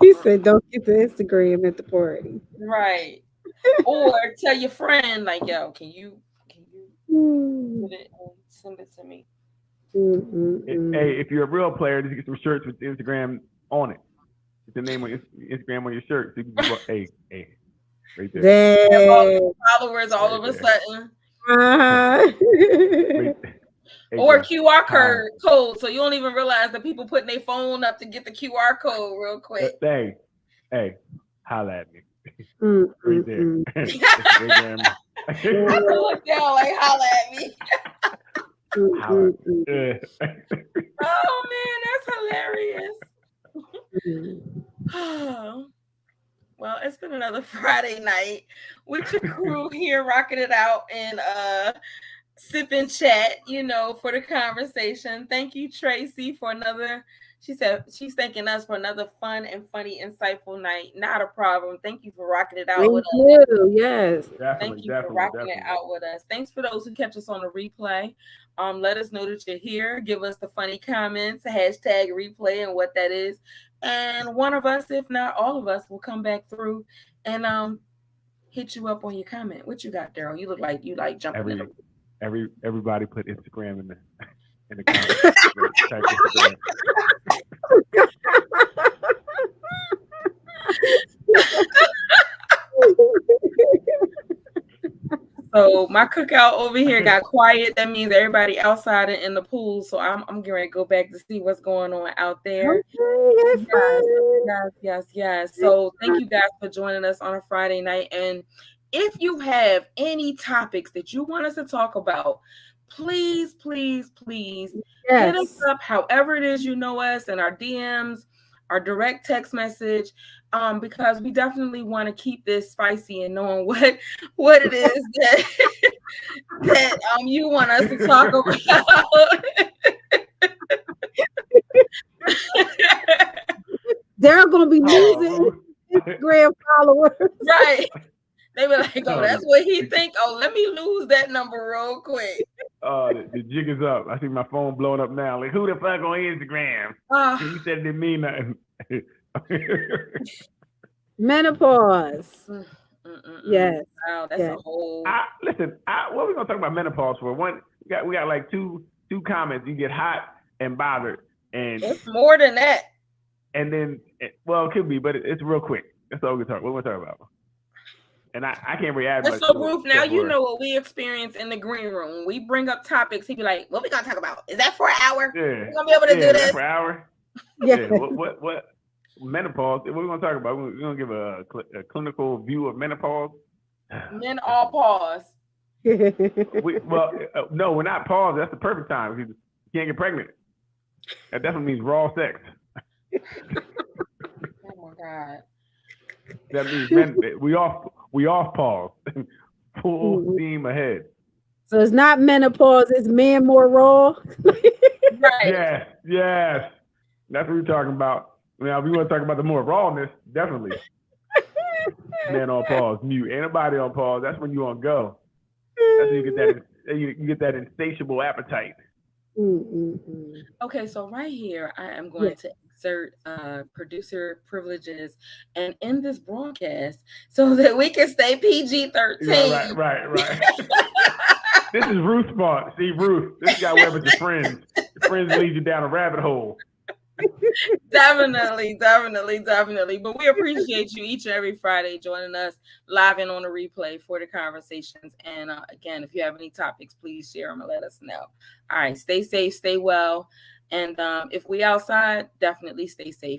He said, "Don't get the Instagram at the party." Right. Or tell your friend, like, "Yo, can you put it and send it to me?" Hey, if you're a real player, just get some shirts with Instagram on it. Get the name on your Instagram on your shirt. So you can go, hey, right there. Followers all of a sudden. Or QR code, so you don't even realize that people putting their phone up to get the QR code real quick. Hey, holla at me. Right there. I look down like holla at me. Oh man, that's hilarious. Well, it's been another Friday night with your crew here rocking it out and sip and chat, for the conversation. Thank you, Tracy, for another. She said she's thanking us for another fun and funny, insightful night. Not a problem. Thank you for rocking it out with us. Thank you. Yes. Thank you for rocking it out with us. Thanks for those who catch us on the replay. Let us know that you're here. Give us the funny comments, #replay and what that is. and one of us, if not all of us, will come back through and hit you up on your comment. What you got, Daryl? You look like you like jumping in. Everybody put Instagram in the comments. Type Instagram. So my cookout over here got quiet. That means everybody outside and in the pool. So I'm getting ready to go back to see what's going on out there. Yes. So thank you guys for joining us on a Friday night. And if you have any topics that you want us to talk about, please hit us up. However it is you know us, and our DMs, our direct text message. Because we definitely want to keep this spicy and knowing what it is that you want us to talk about. They're gonna be losing Instagram followers. Right. They be like, oh, that's what he think. Oh, let me lose that number real quick. The jig is up. I see my phone blowing up now. Like, who the fuck on Instagram? He said it didn't mean nothing. Menopause. Yes. Wow, that's a whole. Listen, what are we gonna talk about menopause for? One, we got like two comments. You get hot and bothered, and it's more than that. And then, well, it could be, but it's real quick. That's all we're talking. What we're talking about. And I can't react. So, Ruth, now you know what we experience in the green room. When we bring up topics, he'd be like, "What we gonna talk about? Is that for an hour? Yeah. We're gonna be able to do this for an hour? Yeah. What menopause? What are we gonna talk about? We're gonna give a clinical view of menopause. Men all pause. No, we're not paused. That's the perfect time. You can't get pregnant. That definitely means raw sex. Oh my God. That means we off pause. Full steam ahead. So it's not menopause, it's men more raw. Right. Yes. That's what we're talking about. Now, if we want to talk about the more rawness, definitely. Men on pause, mute. Ain't nobody on pause. That's when you on go. That's when you get that insatiable appetite. Okay, so right here, I am going to insert producer privileges and end this broadcast so that we can stay PG-13. Right. This is Ruth's fault. See, Ruth, this guy with your friends. Your friends lead you down a rabbit hole. Definitely. But we appreciate you each and every Friday joining us live and on the replay for the conversations. And again, if you have any topics, please share them and let us know. All right, stay safe, stay well. And if we outside, definitely stay safe